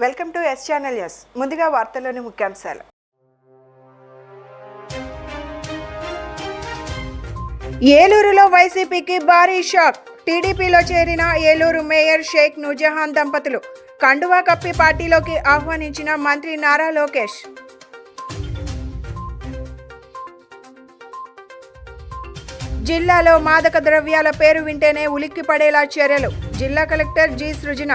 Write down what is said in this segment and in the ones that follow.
Welcome to S channel news. ముందుగా వార్తల్లోని ముఖ్యాంశాలు. ఏలూరులో వైసీపీకి భారీ షాక్. టీడీపీలో చేరిన ఏలూరు మేయర్ షేక్ నూర్జహాన్ దంపతులు కండువా కప్పి పార్టీలోకి ఆహ్వానించిన మంత్రి నారా లోకేష్. జిల్లాలో మాదక ద్రవ్యాల పేరు వింటేనే ఉలిక్కిపడేలా చర్యలు. జిల్లా కలెక్టర్ జి సృజన.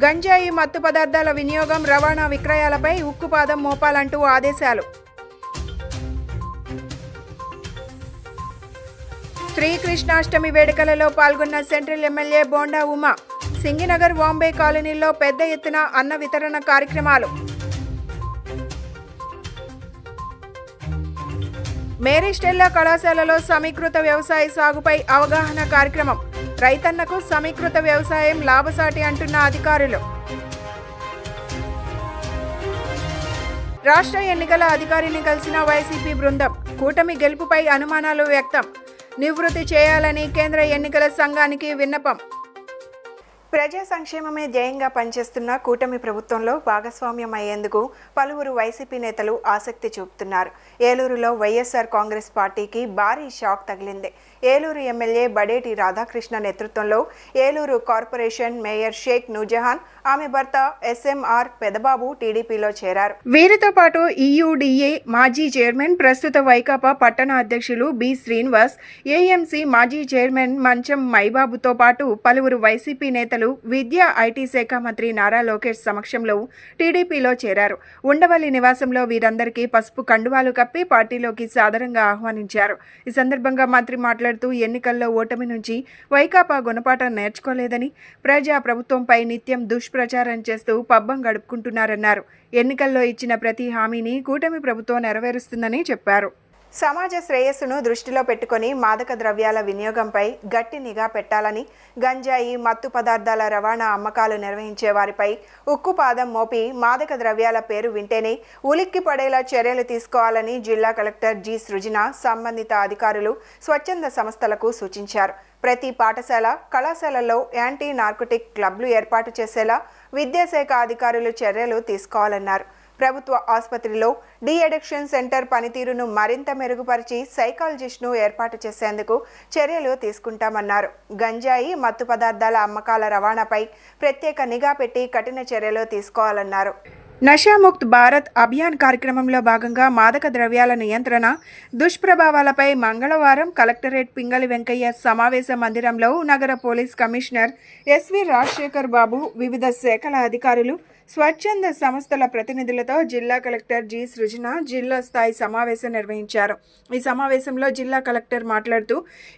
గంజాయి మత్తు పదార్థాల వినియోగం, రవాణా, విక్రయాలపై ఉక్కుపాదం మోపాలంటూ ఆదేశాలు. శ్రీకృష్ణాష్టమి వేడుకలలో పాల్గొన్న సెంట్రల్ ఎమ్మెల్యే బోండా ఉమా. సింగినగర్, వాంబే కాలనీల్లో పెద్ద ఎత్తున అన్న వితరణ కార్యక్రమాలు. మేరీ స్టెల్లా కళాశాలలో సమీకృత వ్యవసాయ సాగుపై అవగాహన కార్యక్రమం. రైతన్నకు సమీకృత వ్యవసాయం లాభసాటి అంటున్న అధికారులు. రాష్ట్ర ఎన్నికల అధికారిని కలిసిన వైసీపీ బృందం. కూటమి గెలుపుపై అనుమానాలు వ్యక్తం. నివృత్తి చేయాలని కేంద్ర ఎన్నికల సంఘానికి విన్నపం. ప్రజా సంక్షేమమే ధ్యేయంగా పనిచేస్తున్న కూటమి ప్రభుత్వంలో భాగస్వామ్యం అయ్యేందుకు పలువురు వైసీపీ నేతలు ఆసక్తి చూపుతున్నారు. ఏలూరులో వైఎస్ఆర్ కాంగ్రెస్ పార్టీకి భారీ షాక్ తగిలింది. ఏలూరు ఎమ్మెల్యే బడేటి రాధాకృష్ణ నేతృత్వంలో ఏలూరు కార్పొరేషన్ మేయర్ షేక్ నూర్జహాన్, ఆమె భర్త ఎస్ఎంఆర్ పెదబాబు టీడీపీలో చేరారు. వీరితో పాటు ఈయూడీఏ మాజీ చైర్మన్, ప్రస్తుత వైకాపా పట్టణ అధ్యక్షులు బి శ్రీనివాస్, ఏఎంసీ మాజీ చైర్మన్ మంచం మైబాబుతో పాటు పలువురు వైసీపీ నేతలు విద్యా, ఐటీ శాఖ మంత్రి నారా లోకేష్ సమక్షంలో టీడీపీలో చేరారు. ఉండవల్లి నివాసంలో వీరందరికీ పసుపు కండువాలు కప్పి పార్టీలోకి సాదరంగా ఆహ్వానించారు. ఈ సందర్భంగా మంత్రి మాట్లాడుతూ ఎన్నికల్లో ఓటమి నుంచి వైకాపా గుణపాఠం నేర్చుకోలేదని, ప్రజా ప్రభుత్వంపై నిత్యం దుష్ప్రచారం చేస్తూ పబ్బం గడుపుకుంటున్నారన్నారు. ఎన్నికల్లో ఇచ్చిన ప్రతి హామీని కూటమి ప్రభుత్వం నెరవేరుస్తుందని చెప్పారు. సమాజ శ్రేయస్సును దృష్టిలో పెట్టుకుని మాదక ద్రవ్యాల వినియోగంపై గట్టి నిఘా పెట్టాలని, గంజాయి, మత్తు పదార్థాల రవాణా, అమ్మకాలు నిర్వహించే వారిపై ఉక్కుపాదం మోపి మాదక ద్రవ్యాల పేరు వింటేనే ఉలిక్కి పడేలా చర్యలు తీసుకోవాలని జిల్లా కలెక్టర్ జి సృజన సంబంధిత అధికారులు, స్వచ్ఛంద సంస్థలకు సూచించారు. ప్రతి పాఠశాల, కళాశాలల్లో యాంటీ నార్కోటిక్ క్లబ్లు ఏర్పాటు చేసేలా విద్యాశాఖ అధికారులు చర్యలు తీసుకోవాలన్నారు. ప్రభుత్వ ఆసుపత్రిలో డి అడిక్షన్ సెంటర్ పనితీరును మరింత మెరుగుపరిచి సైకాలజిస్ట్ను ఏర్పాటు చేసేందుకు చర్యలు తీసుకుంటామన్నారు. గంజాయి, మత్తు పదార్థాల అమ్మకాల రవాణాపై ప్రత్యేక నిఘా పెట్టి కఠిన చర్యలు తీసుకోవాలన్నారు. నషాముక్త్ భారత్ అభియాన్ కార్యక్రమంలో భాగంగా మాదక ద్రవ్యాల నియంత్రణ, దుష్ప్రభావాలపై మంగళవారం కలెక్టరేట్ పింగళి వెంకయ్య సమావేశ మందిరంలో నగర పోలీస్ కమిషనర్ ఎస్వి రాజశేఖర్ బాబు, వివిధ శాఖల అధికారులు, స్వచ్ఛంద సంస్థల ప్రతినిధులతో జిల్లా కలెక్టర్ జి సృజన జిల్లా స్థాయి సమావేశం నిర్వహించారు. ఈ సమావేశంలో జిల్లా కలెక్టర్ మాట్లాడుతూ,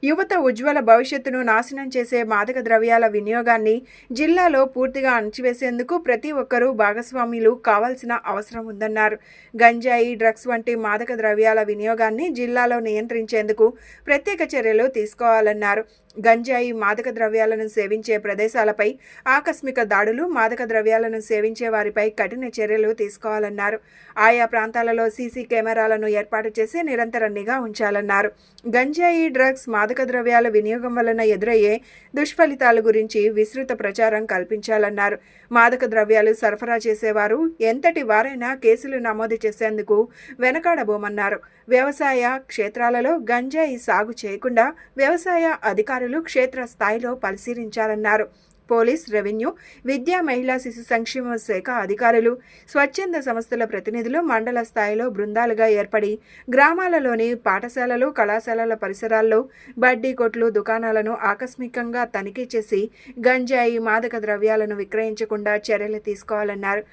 యువత ఉజ్వల భవిష్యత్తును నాశనం చేసే మాదక ద్రవ్యాల వినియోగాన్ని జిల్లాలో పూర్తిగా అణచివేసేందుకు ప్రతి ఒక్కరూ భాగస్వాములు కావాల్సిన అవసరం ఉందన్నారు. గంజాయి, డ్రగ్స్ వంటి మాదక ద్రవ్యాల వినియోగాన్ని జిల్లాలో నియంత్రించేందుకు ప్రత్యేక చర్యలు తీసుకోవాలన్నారు. గంజాయి, మాదక ద్రవ్యాలను సేవించే ప్రదేశాలపై ఆకస్మిక దాడులు, మాదక ద్రవ్యాలను సేవించే వారిపై కఠిన చర్యలు తీసుకోవాలన్నారు. ఆయా ప్రాంతాలలో సీసీ కెమెరాలను ఏర్పాటు చేసి నిరంతర నిఘా ఉంచాలన్నారు. గంజాయి, డ్రగ్స్, మాదక ద్రవ్యాల వినియోగం వలన ఎదురయ్యే దుష్ఫలితాల గురించి విస్తృత ప్రచారం కల్పించాలన్నారు. మాదక ద్రవ్యాలు సరఫరా చేసేవారు ఎంతటి వారైనా కేసులు నమోదు చేసేందుకు వెనకాడబోమన్నారు. వ్యవసాయ క్షేత్రాలలో గంజాయి సాగు చేయకుండా వ్యవసాయ అధికారులు క్షేత్ర స్థాయిలో పరిశీలించాలన్నారు. పోలీస్, రెవెన్యూ, విద్యా, మహిళా శిశు సంక్షేమ శాఖ అధికారులు, స్వచ్ఛంద సంస్థల ప్రతినిధులు మండల స్థాయిలో బృందాలుగా ఏర్పడి గ్రామాలలోని పాఠశాలలు, కళాశాలల పరిసరాల్లో బడ్డీ కొట్లు, దుకాణాలను ఆకస్మికంగా తనిఖీ చేసి గంజాయి, మాదక ద్రవ్యాలను విక్రయించకుండా చర్యలు తీసుకోవాలన్నారు.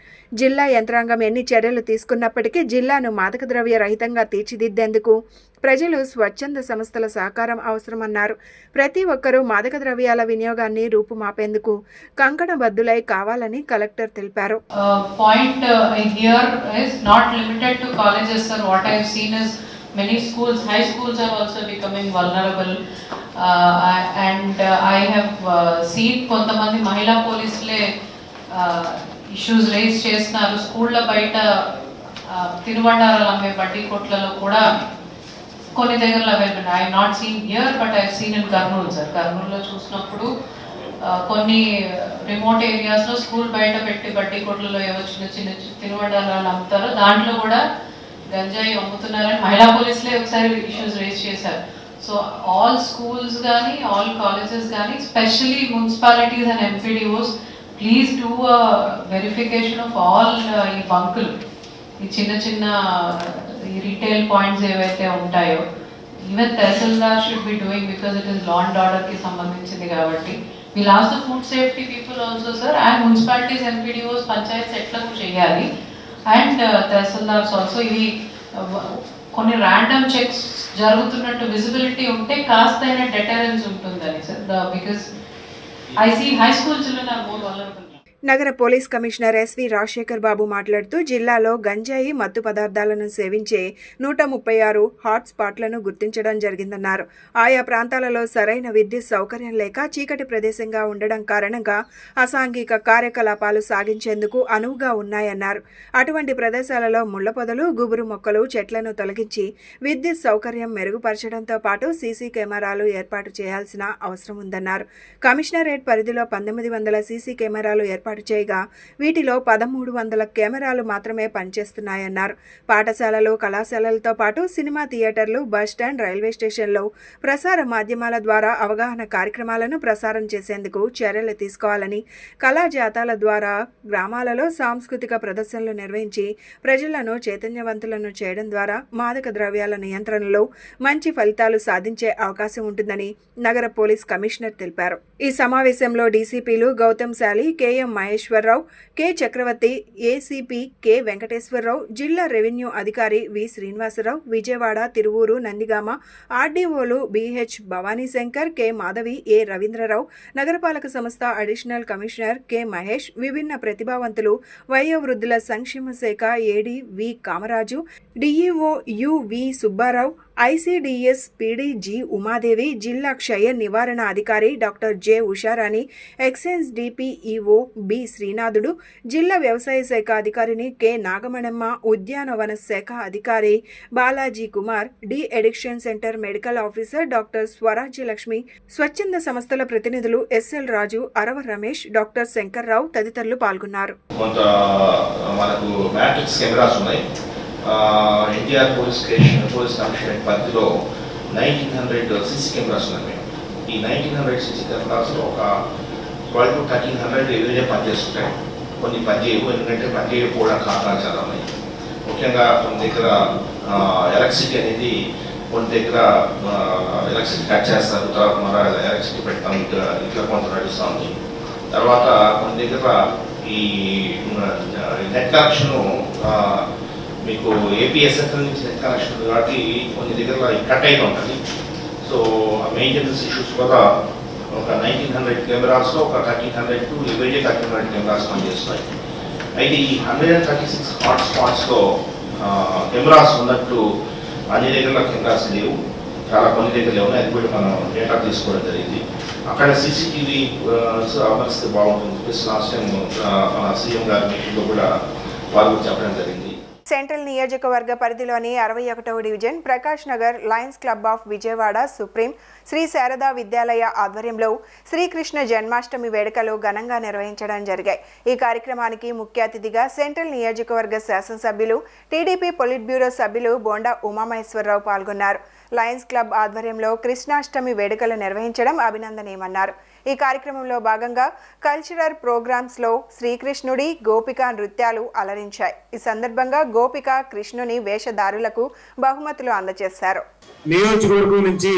జిల్లా యంత్రాంగం ఎన్ని చర్యలు తీసుకున్నప్పటికీ జిల్లాను మాదక ద్రవ్య రహితంగా తీర్చిదిద్దేందుకు ప్రజలు, స్వచ్ఛంద సంస్థల సహకారం అవసరమన్నారు. ప్రతి ఒక్కరూ మాదక ద్రవ్యాల వినియోగాన్ని రూపుమాపేందుకు కంకణబద్దులై కావాలని కలెక్టర్ తెలిపారు. Point here is not limited to colleges, sir. What I have seen is many schools, high schools are also becoming vulnerable, and I have seen కొంతమంది మహిళా పోలీసులే ఇష్యూస్ రేస్ చేస్తున్నారు. స్కూళ్ళ బయట తిరువండారాలు అమ్మే బడ్డీ కొట్లలో కూడా కొన్ని దగ్గరలో available. I not seen here but I seen in Kurnool, sir. కర్నూలులో చూసినప్పుడు కొన్ని రిమోట్ ఏరియాస్లో స్కూల్ బయట పెట్టి బడ్డీ కొట్లలో ఏవో చిన్న చిన్న తినుబండాలు అమ్ముతారో దాంట్లో కూడా గంజాయి అమ్ముతున్నారని మహిళా పోలీసులే ఒకసారి ఇష్యూస్ రేస్ చేశారు. సో ఆల్ స్కూల్స్ కానీ ఆల్ కాలేజెస్ కానీ especially municipalities and MPDOs please do verification of all ఈ బంకులు, ఈ చిన్న చిన్న ఈ రీటైల్ పాయింట్స్ ఏవైతే ఉంటాయో. Even tahsildar should be doing because it is law and ఆర్డర్కి సంబంధించింది కాబట్టి. We'll ask the food safety people also sir, and municipalities MPDOs panchayat ఎట్లకు చేయాలి, అండ్ తహసీల్దార్స్ ఆల్సో. ఇవి కొన్ని ర్యాండమ్ చెక్స్ జరుగుతున్నట్టు విజిబిలిటీ ఉంటే కాస్తైనా డెటరెన్స్ ఉంటుందని sir, because I see high school children are more vulnerable. నగర పోలీస్ కమిషనర్ ఎస్వి రాజశేఖర్ బాబు మాట్లాడుతూ జిల్లాలో గంజాయి మత్తు పదార్థాలను సేవించే 136 హాట్ స్పాట్లను గుర్తించడం జరిగిందన్నారు. ఆయా ప్రాంతాలలో సరైన విద్యుత్ సౌకర్యం లేక చీకటి ప్రదేశంగా ఉండడం కారణంగా అసాంఘిక కార్యకలాపాలు సాగించేందుకు అనువుగా ఉన్నాయన్నారు. అటువంటి ప్రదేశాలలో ముళ్ల పొదలు, గుబురు మొక్కలు, చెట్లను తొలగించి విద్యుత్ సౌకర్యం మెరుగుపరచడంతో పాటు సీసీ కెమెరాలు ఏర్పాటు చేయాల్సిన అవసరం ఉందన్నారు. కమిషనరేట్ పరిధిలో 1900 సీసీ కెమెరాలు ఏర్పాటు చేయగా వీటిలో 1300 కెమెరాలు మాత్రమే పనిచేస్తున్నాయన్నారు. పాఠశాలలు, కళాశాలలతో పాటు సినిమా థియేటర్లు, బస్టాండ్, రైల్వే స్టేషన్లో ప్రసార మాధ్యమాల ద్వారా అవగాహన కార్యక్రమాలను ప్రసారం చేసేందుకు చర్యలు తీసుకోవాలని, కళాజాతాల ద్వారా గ్రామాలలో సాంస్కృతిక ప్రదర్శనలు నిర్వహించి ప్రజలను చైతన్యవంతులను చేయడం ద్వారా మాదక ద్రవ్యాల నియంత్రణలో మంచి ఫలితాలు సాధించే అవకాశం ఉంటుందని నగర పోలీస్ కమిషనర్ తెలిపారు. ఈ సమావేశంలో డీసీపీలు గౌతమ్ శాలి, కేఎం మహేశ్వరరావు, కె చక్రవర్తి, ఏసీపీ కె వెంకటేశ్వరరావు, జిల్లా రెవెన్యూ అధికారి వి శ్రీనివాసరావు, విజయవాడ, తిరువూరు, నందిగామ ఆర్డీఓలు బిహెచ్ భవానీశంకర్, కె మాధవి, ఏ రవీంద్రరావు, నగరపాలక సంస్థ అడిషనల్ కమిషనర్ కె మహేష్, విభిన్న ప్రతిభావంతులు, వయోవృద్ధుల సంక్షేమ శాఖ AD V Kamaraju, DEO UV Subbarao, ICDS PD G Umadevi, జిల్లా క్షయ నివారణ అధికారి doctor J Usharani, excise DPEO B Srinathudu, జిల్లా వ్యవసాయ శాఖ అధికారిని కె నాగమణమ్మ, ఉద్యానవన శాఖ అధికారి Balaji Kumar, de addiction centre medical officer doctor Swarajyalakshmi, స్వచ్ఛంద సంస్థల ప్రతినిధులు ఎస్ఎల్ రాజు, అరవ రమేష్, డాక్టర్ శంకర్రావు తదితరులు పాల్గొన్నారు. ఎన్టీఆర్ పోలీస్ కమిషనరేట్ పరిధిలో 1900 సీసీ కెమెరాస్ ఉన్నాయి. ఈ 1900 సీసీ కెమెరాస్లో ఒక 12 to 1300 ఏదైనా పనిచేస్తుంటాయి. కొన్ని పనిచేయవు, ఎందుకంటే పనిచేయకపోవడానికి కారణాలు చాలా ఉన్నాయి. ముఖ్యంగా కొన్ని దగ్గర ఎలక్ట్రిసిటీ అనేది, కొన్ని దగ్గర ఎలక్ట్రిసిటీ కట్ చేస్తారు, తర్వాత మన ఎలక్ట్రిసిటీ పెడతాం, ఇట్లా కొంత నడుస్తూ ఉంది. తర్వాత కొన్ని దగ్గర ఈ నెట్ కనెక్షను మీకు ఏపీఎస్ఎఫ్ఎల్ నుంచి నెట్ కనెక్షన్ కాబట్టి కొన్ని దగ్గర కట్ అయిన ఉంటుంది. సో మెయింటెనెన్స్ ఇష్యూస్ కూడా ఒక 1900 కెమెరాస్లో ఒక 1300 టు ఎవరీ 1300 కెమెరాస్ పనిచేస్తున్నాయి. అయితే ఈ 136 హాట్ స్పాట్స్లో కెమెరాస్ ఉన్నట్టు అన్ని దగ్గర కెమెరాస్ లేవు, చాలా కొన్ని దగ్గర ఉన్నాయి. అది కూడా మనం డేటా తీసుకోవడం జరిగింది. అక్కడ సీసీటీవీ అమరిస్తే బాగుంటుంది చెప్పేసి లాస్ట్ టైం మన సీఎం గారి మీటింగ్లో కూడా వాళ్ళు చెప్పడం జరిగింది. సెంట్రల్ నియోజకవర్గ పరిధిలోని 61వ division Prakash Nagar Lions Club of Vijayawada supreme Sri Sharada Vidyalaya ఆధ్వర్యంలో శ్రీకృష్ణ జన్మాష్టమి వేడుకలు ఘనంగా నిర్వహించడం జరిగాయి. ఈ కార్యక్రమానికి ముఖ్య అతిథిగా సెంట్రల్ నియోజకవర్గ శాసనసభ్యులు, టీడీపీ పొలిట్ బ్యూరో సభ్యులు బోండా ఉమామహేశ్వరరావు పాల్గొన్నారు. లయన్స్ క్లబ్ ఆధ్వర్యంలో కృష్ణాష్టమి వేడుకలు నిర్వహించడం అభినందనీయమన్నారు. ఈ కార్యక్రమంలో భాగంగా కల్చరల్ ప్రోగ్రామ్స్లో శ్రీకృష్ణుడి గోపిక నృత్యాలు అలరించాయి. ఈ సందర్భంగా గోపిక కృష్ణుని వేషధారులకు బహుమతులు అందజేశారు. నియోజకవర్గం నుంచి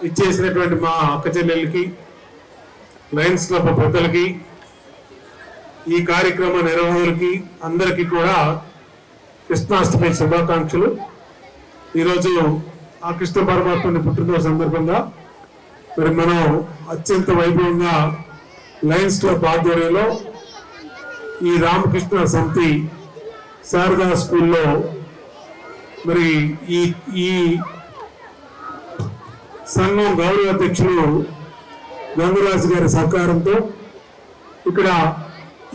ఇచ్చేసినటువంటి మా అక్క చెల్లెలకి, లయన్స్ క్లబ్ పెద్దలకి, ఈ కార్యక్రమ నిర్వాహకులకి అందరికీ కూడా కృష్ణాష్టమి శుభాకాంక్షలు. ఈరోజు ఆ కృష్ణ పరమాత్మని పుట్టినరోజు సందర్భంగా మరి మనం అత్యంత వైభవంగా లయన్స్ క్లబ్ ఆధ్వర్యంలో ఈ రామకృష్ణ సమితి శారదా స్కూల్లో మరి ఈ సంఘం గౌరవ అధ్యక్షులు గంగరాజు గారి సహకారంతో ఇక్కడ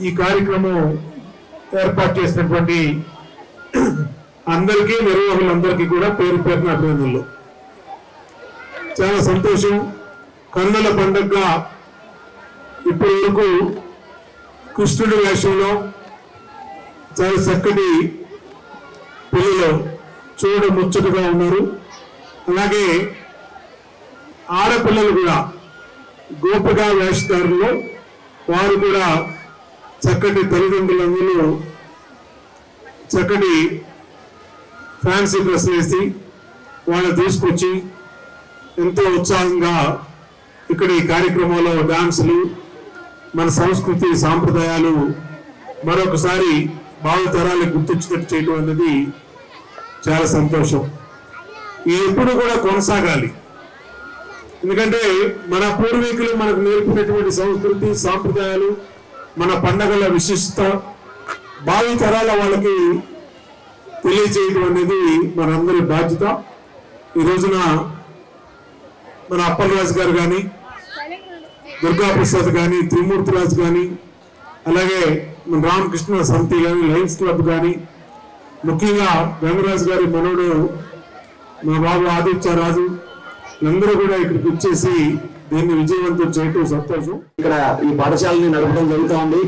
ఈ కార్యక్రమం ఏర్పాటు చేసినటువంటి అందరికీ, నిర్వాహకులందరికీ కూడా పేరు పేరున అభినందనలు. చాలా సంతోషం. కన్నుల పండుగగా ఇప్పటి వరకు కృష్ణుడి వేషంలో చాలా చక్కటి పిల్లలు చూడ ముచ్చటగా ఉన్నారు. అలాగే ఆడపిల్లలు కూడా గోపిక వేషధారులు, వారు కూడా చక్కటి తల్లిదండ్రులందరూ చక్కటి ఫ్యాన్సీ డ్రెస్ వేసి వాళ్ళని తీసుకొచ్చి ఎంతో ఉత్సాహంగా ఇక్కడ ఈ కార్యక్రమంలో డాన్సులు, మన సంస్కృతి సాంప్రదాయాలు మరొకసారి భావితరాలకు గుర్తించినట్టు చేయడం అనేది చాలా సంతోషం. ఇది ఎప్పుడు కూడా కొనసాగాలి. ఎందుకంటే మన పూర్వీకులు మనకు నేర్పినటువంటి సంస్కృతి సాంప్రదాయాలు, మన పండగల విశిష్టత భావితరాల వాళ్ళకి తెలియజేయడం అనేది మనందరి బాధ్యత. ఈ రోజున మన అప్పలరాజు గారు కానీ, దుర్గాప్రసాద్ కానీ, త్రిమూర్తిరాజు కానీ, అలాగే మన రామకృష్ణ సమితి కానీ, లయన్స్ క్లబ్ కానీ, ముఖ్యంగా గంగరాజు గారి మనోడు మా బాబు ఆదిత్యరాజు అందరూ కూడా ఇక్కడికి వచ్చేసి దీన్ని విజయవంతం చేయటం సంతోషం. ఇక్కడ ఈ పాఠశాలని నడపడం జరుగుతూ ఉంది.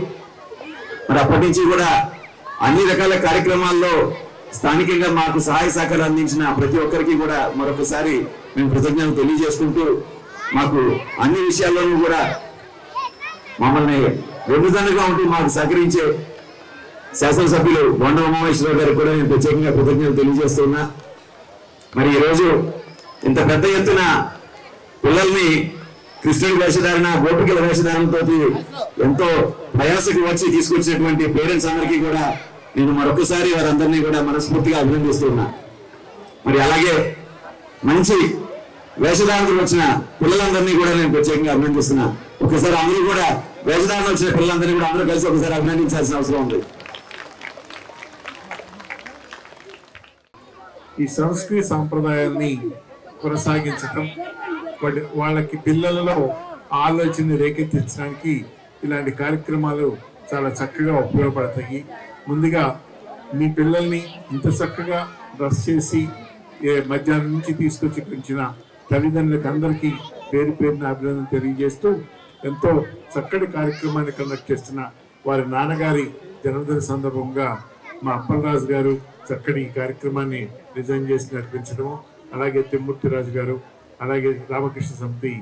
మరి అప్పటి నుంచి కూడా అన్ని రకాల కార్యక్రమాల్లో స్థానికంగా మాకు సహాయ సహకారం అందించిన ప్రతి ఒక్కరికి కూడా మరొకసారి మేము కృతజ్ఞతలు తెలియజేసుకుంటూ, మాకు అన్ని విషయాల్లోనూ కూడా మమ్మల్ని వెన్నుదన్నుగా ఉంటూ మాకు సహకరించే శాసనసభ్యులు బొండ ఉమామేశ్వరరావు గారికి కూడా నేను ప్రత్యేకంగా కృతజ్ఞతలు తెలియజేస్తున్నా. మరి ఈరోజు ఇంత పెద్ద ఎత్తున పిల్లల్ని కృష్ణుడి వేషధారణ, గోపికల వేషధారణతో ఎంతో ప్రయాసకు వచ్చి తీసుకొచ్చినటువంటి పేరెంట్స్ అందరికీ కూడా నేను మరొకసారి వారందరినీ కూడా మనస్ఫూర్తిగా అభినందిస్తున్నా. మరి అలాగే మంచి వేషధారణకు వచ్చిన పిల్లలందరినీ కూడా నేను ప్రత్యేకంగా అభినందిస్తున్నా. ఒకసారి అందరూ కూడా వేషధారణ వచ్చిన పిల్లలందరినీ కూడా అందరూ కలిసి ఒకసారి అభినందించాల్సిన అవసరం ఉంది. ఈ సంస్కృతి సాంప్రదాయాన్ని కొనసాగించటం, వాళ్ళకి పిల్లలలో ఆలోచన రేకెత్తించడానికి ఇలాంటి కార్యక్రమాలు చాలా చక్కగా ఉపయోగపడతాయి. ముందుగా మీ పిల్లల్ని ఇంత చక్కగా డ్రెస్ చేసి మధ్యాహ్నం నుంచి తీసుకొచ్చి పెంచిన తల్లిదండ్రులకు అందరికీ పేరు పేరున అభినందన తెలియజేస్తూ, ఎంతో చక్కటి కార్యక్రమాన్ని కండక్ట్ చేస్తున్న వారి నాన్నగారి జన్మదిన సందర్భంగా మా అప్పలరాజు గారు చక్కటి ఈ కార్యక్రమాన్ని డిజైన్ చేసి నడిపించడము, అలాగే తిమ్మూర్తిరాజు గారు, అలాగే రామకృష్ణ సమితి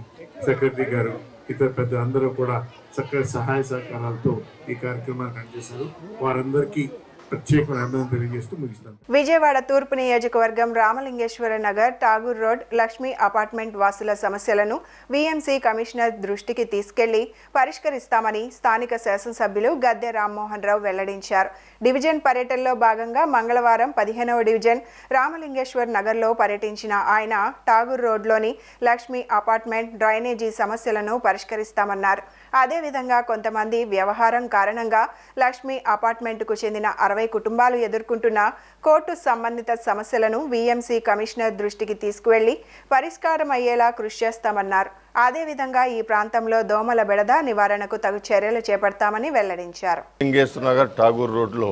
సెక్రటరీ గారు, ఇతర పెద్ద అందరూ కూడా చక్కటి సహాయ సహకారాలతో ఈ కార్యక్రమాన్ని అందజేశారు. వారందరికీ ప్రత్యేకమైన అభినందన తెలియజేస్తూ ముగిస్తాను. విజయవాడ తూర్పు నియోజకవర్గం రామలింగేశ్వర నగర్, ఠాగూర్ రోడ్, లక్ష్మీ అపార్ట్మెంట్ వాసుల సమస్యలను వీఎంసీ కమిషనర్ దృష్టికి తీసుకెళ్లి పరిష్కరిస్తామని స్థానిక శాసనసభ్యులు గద్దె రామ్మోహన్ రావు వెల్లడించారు. డివిజన్ పర్యటనలో భాగంగా మంగళవారం 15వ డివిజన్ రామలింగేశ్వర్ నగర్లో పర్యటించిన ఆయన ఠాగూర్ రోడ్లోని లక్ష్మీ అపార్ట్మెంట్ డ్రైనేజీ సమస్యలను పరిష్కరిస్తామన్నారు. అదేవిధంగా కొంతమంది వ్యవహారం కారణంగా లక్ష్మీ అపార్ట్మెంట్కు చెందిన 60 కుటుంబాలు ఎదుర్కొంటున్న కోర్టు సంబంధిత సమస్యలను వీఎంసీ కమిషనర్ దృష్టికి తీసుకువెళ్లి పరిష్కారం అయ్యేలా కృషి చేస్తామన్నారు. అదేవిధంగా ఈ ప్రాంతంలో దోమల బెడద నివారణకు తగు చర్యలు చేపడతామని వెల్లడించారు. లింగేశ్వర నగర్ ఠాగూర్ రోడ్లో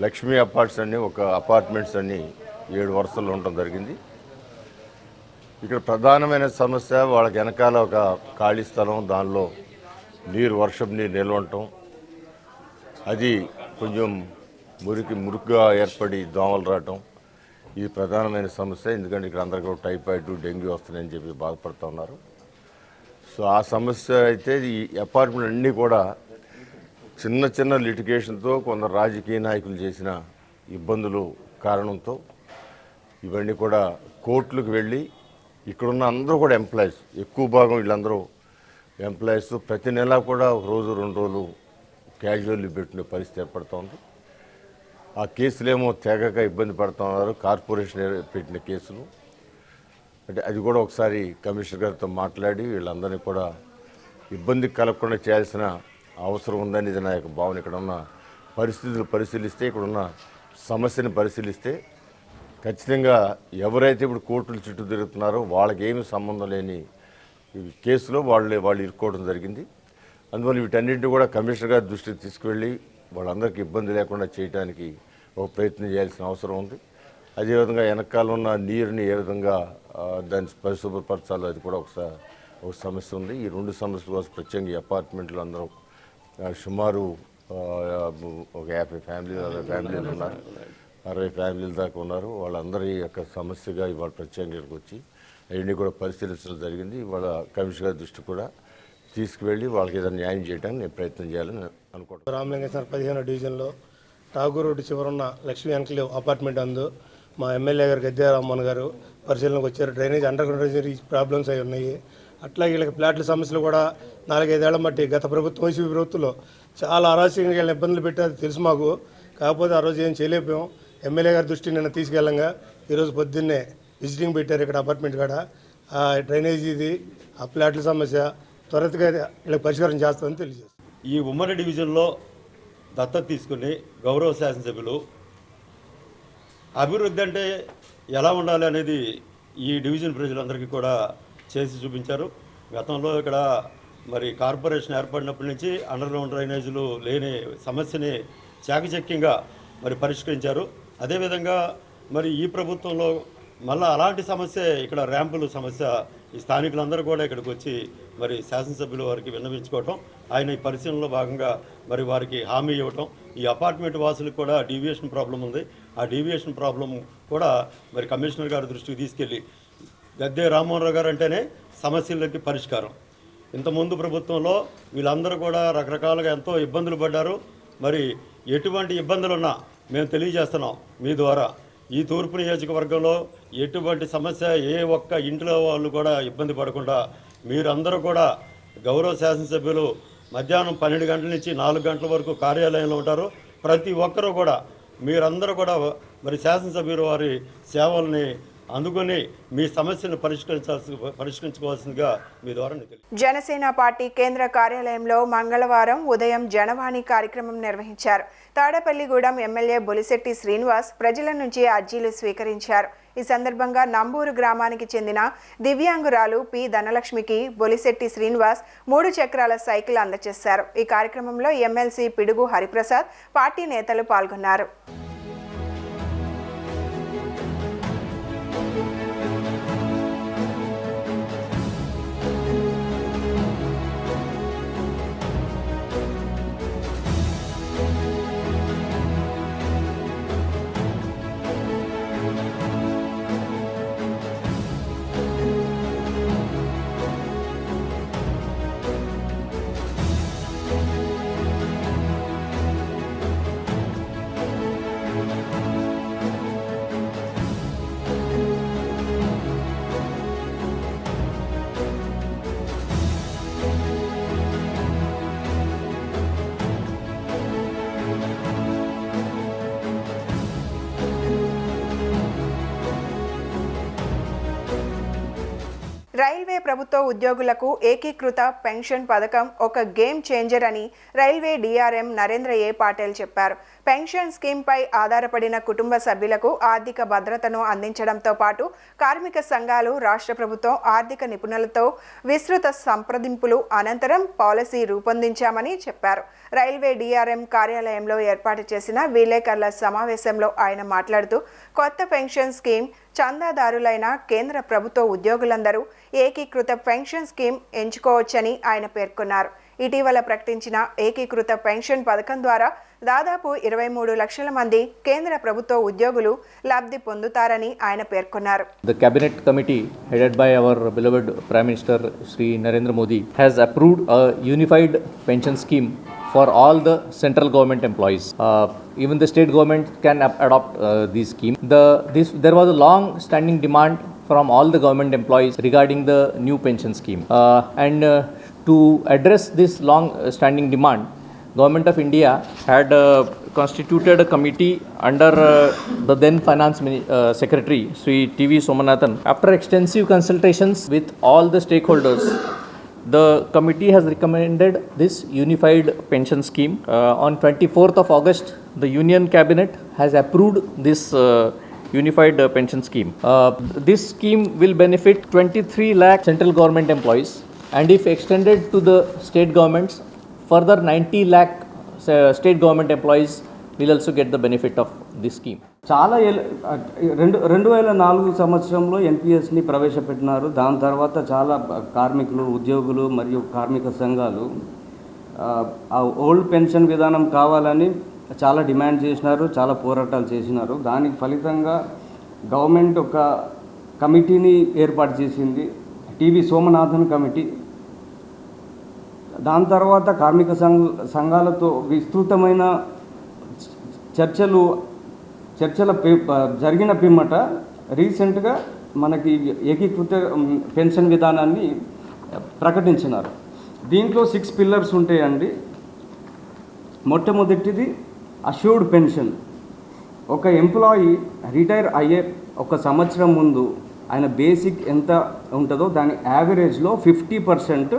లక్ష్మీ అపార్ట్స్ అని ఒక అపార్ట్మెంట్స్ అన్ని 7 వరుసల్లో ఉండటం జరిగింది. ఇక్కడ ప్రధానమైన సమస్య వాళ్ళకి వెనకాల ఒక ఖాళీ స్థలం, దానిలో వర్షం నీరు నిల్వ ఉండటం, అది కొంచెం మురికిగా ఏర్పడి దోమలు రావటం, ఇది ప్రధానమైన సమస్య. ఎందుకంటే ఇక్కడ అందరికీ టైఫాయిడ్, డెంగ్యూ వస్తున్నాయని చెప్పి బాధపడుతూ ఉన్నారు. సో ఆ సమస్య అయితే ఈ అపార్ట్మెంట్ అన్నీ కూడా చిన్న చిన్న లిటిగేషన్తో కొందరు రాజకీయ నాయకులు చేసిన ఇబ్బందులు కారణంతో ఇవన్నీ కూడా కోర్టులకు వెళ్ళి ఇక్కడున్న అందరూ కూడా ఎంప్లాయీస్, ఎక్కువ భాగం వీళ్ళందరూ ఎంప్లాయీస్, ప్రతి నెల కూడా 1 రోజు 2 రోజులు క్యాజువల్ లీవ్ పెట్టిన పరిస్థితి ఏర్పడుతోంది. ఆ కేసులేమో తెగక ఇబ్బంది పడుతున్నారు. కార్పొరేషన్ పెట్టిన కేసులు అంటే అది కూడా ఒకసారి కమిషనర్ గారితో మాట్లాడి వీళ్ళందరినీ కూడా ఇబ్బంది కలగకుండా చేయాల్సిన అవసరం ఉందని ఇది నా యొక్క భావన. ఇక్కడ ఉన్న పరిస్థితులు పరిశీలిస్తే, ఇక్కడున్న సమస్యను పరిశీలిస్తే ఖచ్చితంగా ఎవరైతే ఇప్పుడు కోర్టుల చుట్టూ తిరుగుతున్నారో వాళ్ళకి ఏమీ సంబంధం లేని కేసులో వాళ్ళు ఇరుక్కోవడం జరిగింది. అందువల్ల వీటన్నింటినీ కూడా కమిషనర్ గారి దృష్టికి తీసుకువెళ్ళి వాళ్ళందరికీ ఇబ్బంది లేకుండా చేయడానికి ఒక ప్రయత్నం చేయాల్సిన అవసరం ఉంది. అదేవిధంగా వెనకాల ఉన్న నీరుని ఏ విధంగా దాన్ని పరిశుభ్రపరచాలో అది కూడా ఒకసారి ఒక సమస్య ఉంది. ఈ 2 సమస్యల కోసం ప్రత్యేకంగా ఈ అపార్ట్మెంట్లు అందరూ సుమారు ఒక 50 ఫ్యామిలీలు 60 ఫ్యామిలీలు ఉన్నారు, 60 ఫ్యామిలీల దాకా ఉన్నారు. వాళ్ళందరి యొక్క సమస్యగా ఇవాళ ప్రత్యేకంగా వచ్చి అవన్నీ కూడా పరిశీలించడం జరిగింది. ఇవాళ కమిషనర్ గారి దృష్టి కూడా తీసుకువెళ్ళి వాళ్ళకి ఏదైనా న్యాయం చేయడానికి నేను ప్రయత్నం చేయాలని అనుకుంటున్నాను. రామలింగేశ్వర 15వ డివిజన్లో ఠాగూర్ రోడ్డు చివరున్న లక్ష్మీ ఎన్క్లేవ్ అపార్ట్మెంట్ అందు మా ఎమ్మెల్యే గారు గద్దె రామ్మోహన్ గారు పరిశీలనకు వచ్చారు. Drainage underground drainage problems అవి ఉన్నాయి. అట్లాగే వీళ్ళకి ఫ్లాట్ల సమస్యలు కూడా 4-5 ఏళ్ల మట్టి గత ప్రభుత్వం వైసీపీ ప్రభుత్వంలో చాలా అరాచకంగా వీళ్ళని ఇబ్బందులు పెట్టారు తెలుసు మాకు. కాకపోతే ఆ రోజు ఏం చేయలేకపోయాం. ఎమ్మెల్యే గారి దృష్టి నిన్న తీసుకెళ్ళంగా ఈరోజు పొద్దున్నే విజిటింగ్ పెట్టారు ఇక్కడ అపార్ట్మెంట్ కాడ. ఆ డ్రైనేజీది ఆ ఫ్లాట్ల సమస్య త్వరగా వీళ్ళకి పరిష్కారం చేస్తామని తెలియజేస్తాం. ఈ ఉమ్మడి డివిజన్లో దత్తత తీసుకుని గౌరవ శాసనసభ్యులు అభివృద్ధి అంటే ఎలా ఉండాలి అనేది ఈ డివిజన్ ప్రజలందరికీ కూడా చేసి చూపించారు. గతంలో ఇక్కడ మరి కార్పొరేషన్ ఏర్పడినప్పటి నుంచి అండర్ గ్రౌండ్ డ్రైనేజీలు లేని సమస్యని చాకచక్యంగా మరి పరిష్కరించారు. అదేవిధంగా మరి ఈ ప్రభుత్వంలో మళ్ళీ అలాంటి సమస్య ఇక్కడ ర్యాంపుల సమస్య ఈ స్థానికులందరూ కూడా ఇక్కడికి వచ్చి మరి శాసనసభ్యులు వారికి విన్నవించుకోవటం, ఆయన ఈ పరిశీలనలో భాగంగా మరి వారికి హామీ ఇవ్వటం. ఈ అపార్ట్మెంట్ వాసులకు కూడా డీవియేషన్ ప్రాబ్లం ఉంది. ఆ డీవియేషన్ ప్రాబ్లం కూడా మరి కమిషనర్ గారి దృష్టికి తీసుకెళ్ళి గద్దె రామ్మోహన్ రావు గారు అంటేనే సమస్యలకి పరిష్కారం. ఇంతకుముందు ప్రభుత్వంలో వీళ్ళందరూ కూడా రకరకాలుగా ఎంతో ఇబ్బందులు పడ్డారు. మరి ఎటువంటి ఇబ్బందులున్నా మేము తెలియజేస్తున్నాం మీ ద్వారా. ఈ తూర్పు నియోజకవర్గంలో ఎటువంటి సమస్య ఏ ఒక్క ఇంట్లో వాళ్ళు కూడా ఇబ్బంది పడకుండా మీరందరూ కూడా గౌరవ శాసనసభ్యులు మధ్యాహ్నం 12 గంటల నుంచి 4 గంటల వరకు కార్యాలయంలో ఉంటారు. ప్రతి ఒక్కరూ కూడా మీరందరూ కూడా మరి శాసనసభ్యులు వారి సేవల్ని అందుకొని మీ సమస్యను పరిష్కరించుకోవాల్సిందిగా మీ ద్వారా జనసేన పార్టీ కేంద్ర కార్యాలయంలో మంగళవారం ఉదయం జనవాణి కార్యక్రమం నిర్వహించారు. తాడేపల్లిగూడెం ఎమ్మెల్యే బొలిశెట్టి శ్రీనివాస్ ప్రజల నుంచి అర్జీలు స్వీకరించారు. ఈ సందర్భంగా నంబూరు గ్రామానికి చెందిన దివ్యాంగురాలు పి ధనలక్ష్మికి బొలిశెట్టి శ్రీనివాస్ 3 చక్రాల సైకిల్ అందజేశారు. ఈ కార్యక్రమంలో ఎమ్మెల్సీ పిడుగు హరిప్రసాద్, పార్టీ నేతలు పాల్గొన్నారు. రైల్వే ప్రభుత్వ ఉద్యోగులకు ఏకీకృత పెన్షన్ పథకం ఒక గేమ్ చేంజర్ అని రైల్వే డిఆర్ఎం నరేంద్ర ఏ పాటిల్ చెప్పారు. పెన్షన్ స్కీమ్పై ఆధారపడిన కుటుంబ సభ్యులకు ఆర్థిక భద్రతను అందించడంతో పాటు కార్మిక సంఘాలు, రాష్ట్ర ప్రభుత్వం ఆర్థిక నిపుణులతో విస్తృత సంప్రదింపులు అనంతరం పాలసీ రూపొందించామని చెప్పారు. రైల్వే డిఆర్ఎం కార్యాలయంలో ఏర్పాటు చేసిన విలేకరుల సమావేశంలో ఆయన మాట్లాడుతూ కొత్త పెన్షన్ స్కీమ్ చందాదారులైన కేంద్ర ప్రభుత్వ ఉద్యోగులందరూ ఏకీకృత పెన్షన్ స్కీమ్ ఎంచుకోవచ్చని ఆయన పేర్కొన్నారు. ఇటీవల ప్రకటించిన ఏకీకృత పెన్షన్ పథకం ద్వారా దాదాపు 23 లక్షల మంది కేంద్ర ప్రభుత్వ ఉద్యోగులు లబ్ధి పొందుతారని ఆయన పేర్కొన్నారు. The cabinet committee headed by our beloved Prime Minister Shri Narendra Modi has approved a unified pension scheme for all the central government employees. Even the state government can adopt this scheme. There was a long standing demand from all the government employees regarding the new pension scheme. To address this long standing demand, Government of India had constituted a committee under the then Finance Secretary Sri T.V. Somanathan. After extensive consultations with all the stakeholders, the committee has recommended this unified pension scheme. On 24th of August, the Union Cabinet has approved this unified pension scheme. This scheme will benefit 23 lakh central government employees, and if extended to the state governments, further 90 lakh state government employees will also get the benefit of this scheme. చాలా 2004 సంవత్సరంలో ఎన్పిఎస్ని ప్రవేశపెట్టినారు. దాని తర్వాత చాలా కార్మికులు, ఉద్యోగులు మరియు కార్మిక సంఘాలు ఆ ఓల్డ్ పెన్షన్ విధానం కావాలని చాలా డిమాండ్ చేసినారు, చాలా పోరాటాలు చేసినారు. దానికి ఫలితంగా గవర్నమెంట్ ఒక కమిటీని ఏర్పాటు చేసింది, టీవీ సోమనాథన్ కమిటీ. దాని తర్వాత కార్మిక సంఘాలతో విస్తృతమైన చర్చల జరిగిన పిమ్మట రీసెంట్గా మనకి ఏకీకృత పెన్షన్ విధానాన్ని ప్రకటించినారు. దీంట్లో 6 పిల్లర్స్ ఉంటాయండి. మొట్టమొదటిది అష్యూర్డ్ పెన్షన్. ఒక ఎంప్లాయీ రిటైర్ అయ్యే ఒక సంవత్సరం ముందు ఆయన బేసిక్ ఎంత ఉంటుందో దాని యావరేజ్లో 50%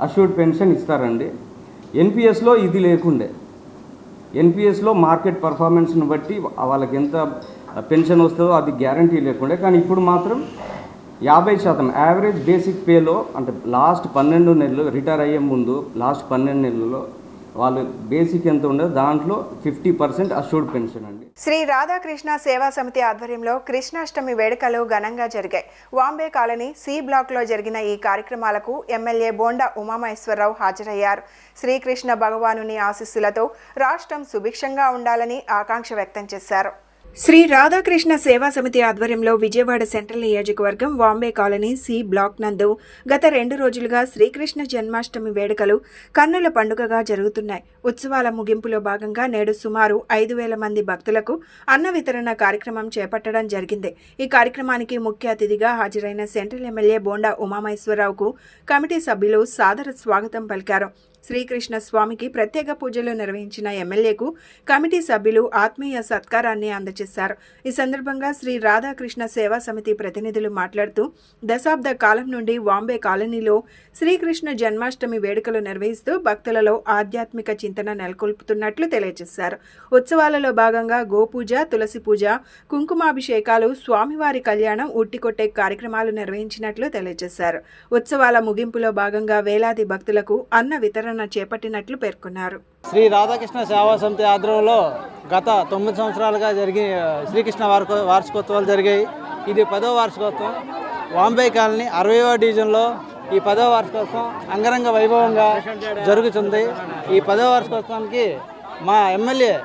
అష్యూర్డ్ పెన్షన్ ఇస్తారండి. ఎన్పిఎస్లో ఇది లేకుండే. ఎన్పిఎస్లో మార్కెట్ పర్ఫార్మెన్స్ని బట్టి వాళ్ళకి ఎంత పెన్షన్ వస్తుందో అది గ్యారంటీ లేకుండే. కానీ ఇప్పుడు మాత్రం 50% యావరేజ్ బేసిక్ పేలో, అంటే లాస్ట్ 12 నెలలు రిటైర్ అయ్యే ముందు లాస్ట్ 12 నెలల్లో వాళ్ళు బేసిక్ ఎంత ఉండదు దాంట్లో 50% అష్యూర్డ్ పెన్షన్ అండి. శ్రీ రాధాకృష్ణ సేవా సమితి ఆధ్వర్యంలో కృష్ణాష్టమి వేడుకలు ఘనంగా జరిగాయి. వాంబే కాలనీ సి బ్లాక్లో జరిగిన ఈ కార్యక్రమాలకు ఎమ్మెల్యే బోండా ఉమామహేశ్వరరావు హాజరయ్యారు. శ్రీకృష్ణ భగవానుని ఆశీస్సులతో రాష్ట్రం సుభిక్షంగా ఉండాలని ఆకాంక్ష వ్యక్తం చేశారు. శ్రీ రాధాకృష్ణ సేవా సమితి ఆధ్వర్యంలో విజయవాడ సెంట్రల్ నియోజకవర్గం వాంబే కాలనీ సి బ్లాక్ నందు గత 2 రోజులుగా శ్రీకృష్ణ జన్మాష్టమి వేడుకలు కన్నుల పండుగగా జరుగుతున్నాయి. ఉత్సవాల ముగింపులో భాగంగా నేడు సుమారు 5,000 మంది భక్తులకు అన్న వితరణ కార్యక్రమం చేపట్టడం జరిగింది. ఈ కార్యక్రమానికి ముఖ్య అతిథిగా హాజరైన సెంట్రల్ ఎమ్మెల్యే బోండా ఉమామహేశ్వరరావుకు కమిటీ సభ్యులు సాదర స్వాగతం పలికారు. శ్రీకృష్ణ స్వామికి ప్రత్యేక పూజలు నిర్వహించిన ఎమ్మెల్యేకు కమిటీ సభ్యులు ఆత్మీయ సత్కారాన్ని అందజేశారు. ఈ సందర్భంగా శ్రీ రాధాకృష్ణ సేవా సమితి ప్రతినిధులు మాట్లాడుతూ దశాబ్ద కాలం నుండి వాంబే కాలనీలో శ్రీకృష్ణ జన్మాష్టమి వేడుకలు నిర్వహిస్తూ భక్తులలో ఆధ్యాత్మిక చింతన నెలకొల్పుతున్నట్లు తెలియజేశారు. ఉత్సవాలలో భాగంగా గోపూజ, తులసి పూజ, కుంకుమాభిషేకాలు, స్వామివారి కళ్యాణం, ఉట్టికొట్టే కార్యక్రమాలు నిర్వహించినట్లు తెలియజేశారు. ఉత్సవాల ముగింపులో భాగంగా వేలాది భక్తులకు అన్న వితరణ చేపట్టినట్లు పేర్కొన్నారు. శ్రీ రాధాకృష్ణ సేవా సమితి ఆధ్వర్యంలో గత 9 సంవత్సరాలుగా జరిగిన శ్రీకృష్ణ వార్షికోత్సవాలు జరిగాయి. ఇది 10వ వార్షికోత్సవం. వాంబే కాలనీ 60వ డివిజన్లో ఈ 10వ వార్షికోత్సవం అంగరంగ వైభవంగా జరుగుతుంది. ఈ 10వ వార్షికోత్సవానికి మా ఎమ్మెల్యే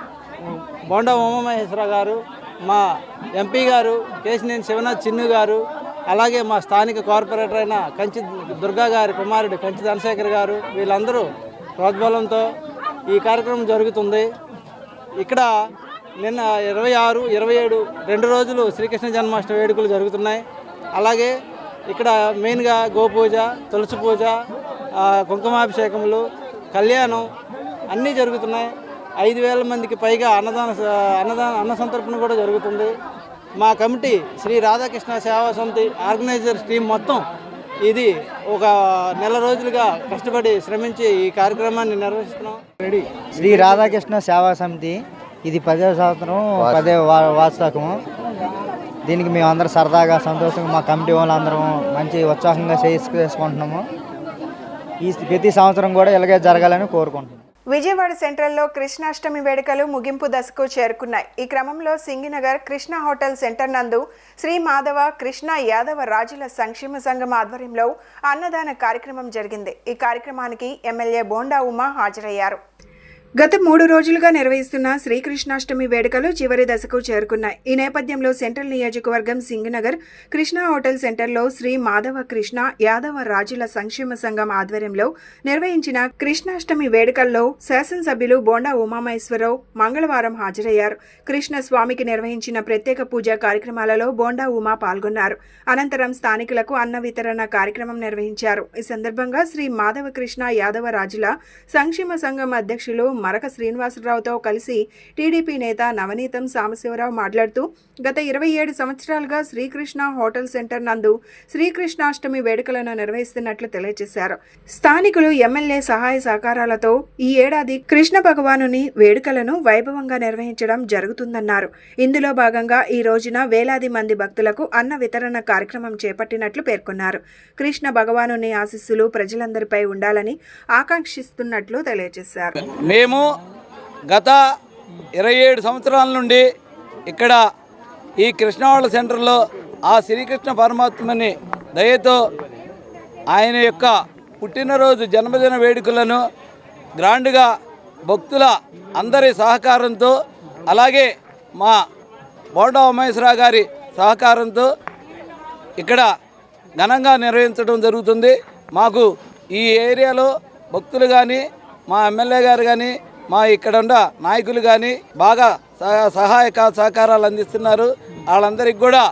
బోండా ఉమామహేశ్వరరావు గారు, మా ఎంపీ గారు కేశినేని శివనాథ్ చిన్ను గారు, అలాగే మా స్థానిక కార్పొరేటర్ అయిన కంచి దుర్గా గారి కుమారుడు కంచి ధనశేఖర్ గారు, వీళ్ళందరూ ప్రోద్బలంతో ఈ కార్యక్రమం జరుగుతుంది. ఇక్కడ నిన్న 26, 27 2 రోజులు శ్రీకృష్ణ జన్మాష్టమి వేడుకలు జరుగుతున్నాయి. అలాగే ఇక్కడ మెయిన్గా గోపూజ, తులసి పూజ, కుంకుమాభిషేకములు, కళ్యాణం అన్నీ జరుగుతున్నాయి. 5,000 మందికి పైగా అన్న సంతర్పణ కూడా జరుగుతుంది. మా కమిటీ శ్రీ రాధాకృష్ణ సేవా సమితి ఆర్గనైజర్స్ టీం మొత్తం ఇది ఒక నెల రోజులుగా కష్టపడి శ్రమించి ఈ కార్యక్రమాన్ని నిర్వహిస్తున్నాం. శ్రీ రాధాకృష్ణ సేవా సమితి ఇది 10వ సంవత్సరం, 10వ వార్షికము. దీనికి మేము అందరం సరదాగా సంతోషంగా మా కమిటీ వాళ్ళు అందరం మంచి ఉత్సాహంగా చేసుకుంటున్నాము. ఈ ప్రతి సంవత్సరం కూడా ఇలాగే జరగాలని కోరుకుంటున్నాం. విజయవాడ సెంట్రల్లో కృష్ణాష్టమి వేడుకలు ముగింపు దశకు చేరుకున్నాయి. ఈ క్రమంలో సింగినగర్ కృష్ణ హోటల్ సెంటర్ నందు శ్రీ మాధవ కృష్ణ యాదవ రాజుల సంక్షేమ సంఘం ఆధ్వర్యంలో అన్నదాన కార్యక్రమం జరిగింది. ఈ కార్యక్రమానికి ఎమ్మెల్యే బోండా ఉమా హాజరయ్యారు. గత 3 రోజులుగా నిర్వహిస్తున్న శ్రీకృష్ణాష్టమి వేడుకలు చివరి దశకు చేరుకున్నాయి. ఈ నేపథ్యంలో సెంట్రల్ నియోజకవర్గం సింగనగర్ కృష్ణ హోటల్ సెంటర్లో శ్రీ మాధవ కృష్ణ యాదవ రాజుల సంక్షేమ సంఘం ఆధ్వర్యంలో నిర్వహించిన కృష్ణాష్టమి వేడుకల్లో శాసనసభ్యులు బోండా ఉమామహేశ్వరరావు మంగళవారం హాజరయ్యారు. కృష్ణ స్వామికి నిర్వహించిన ప్రత్యేక పూజా కార్యక్రమాలలో బోండా ఉమా పాల్గొన్నారు. అనంతరం స్థానికులకు అన్న వితరణ కార్యక్రమం నిర్వహించారు. ఈ సందర్భంగా శ్రీ మాధవ కృష్ణ యాదవ రాజుల సంక్షేమ సంఘం అధ్యక్షులు మరక శ్రీనివాసరావుతో కలిసి టీడీపీ నేత నవనీతం సాంబశివరావు మాట్లాడుతూ గత 27 సంవత్సరాలుగా శ్రీకృష్ణ హోటల్ సెంటర్ నందు శ్రీకృష్ణాష్టమి వేడుకలను నిర్వహిస్తున్నట్లు తెలియజేశారు. స్థానికులు ఎమ్మెల్యే సహాయ సహకారాలతో ఈ ఏడాది కృష్ణ భగవానుని వేడుకలను వైభవంగా నిర్వహించడం జరుగుతుందన్నారు. ఇందులో భాగంగా ఈ రోజున వేలాది మంది భక్తులకు అన్న వితరణ కార్యక్రమం చేపట్టినట్లు పేర్కొన్నారు. కృష్ణ భగవానుని ఆశీస్సులు ప్రజలందరిపై ఉండాలని ఆకాంక్షిస్తున్నట్లు తెలియజేశారు. మేము గత 27 సంవత్సరాల నుండి ఇక్కడ ఈ కృష్ణవాళ్ళ సెంటర్లో ఆ శ్రీకృష్ణ పరమాత్మని దయతో ఆయన యొక్క పుట్టినరోజు జన్మదిన వేడుకలను గ్రాండ్గా భక్తుల అందరి సహకారంతో అలాగే మా బోండా ఉమేశ్వరరావు గారి సహకారంతో ఇక్కడ ఘనంగా నిర్వహించడం జరుగుతుంది. మాకు ఈ ఏరియాలో భక్తులు కానీ మా ఎమ్మెల్యే గారు కానీ మా ఇక్కడ ఉన్న నాయకులు కానీ బాగా సహాయక సహకారాలు అందిస్తున్నారు. వాళ్ళందరికీ కూడా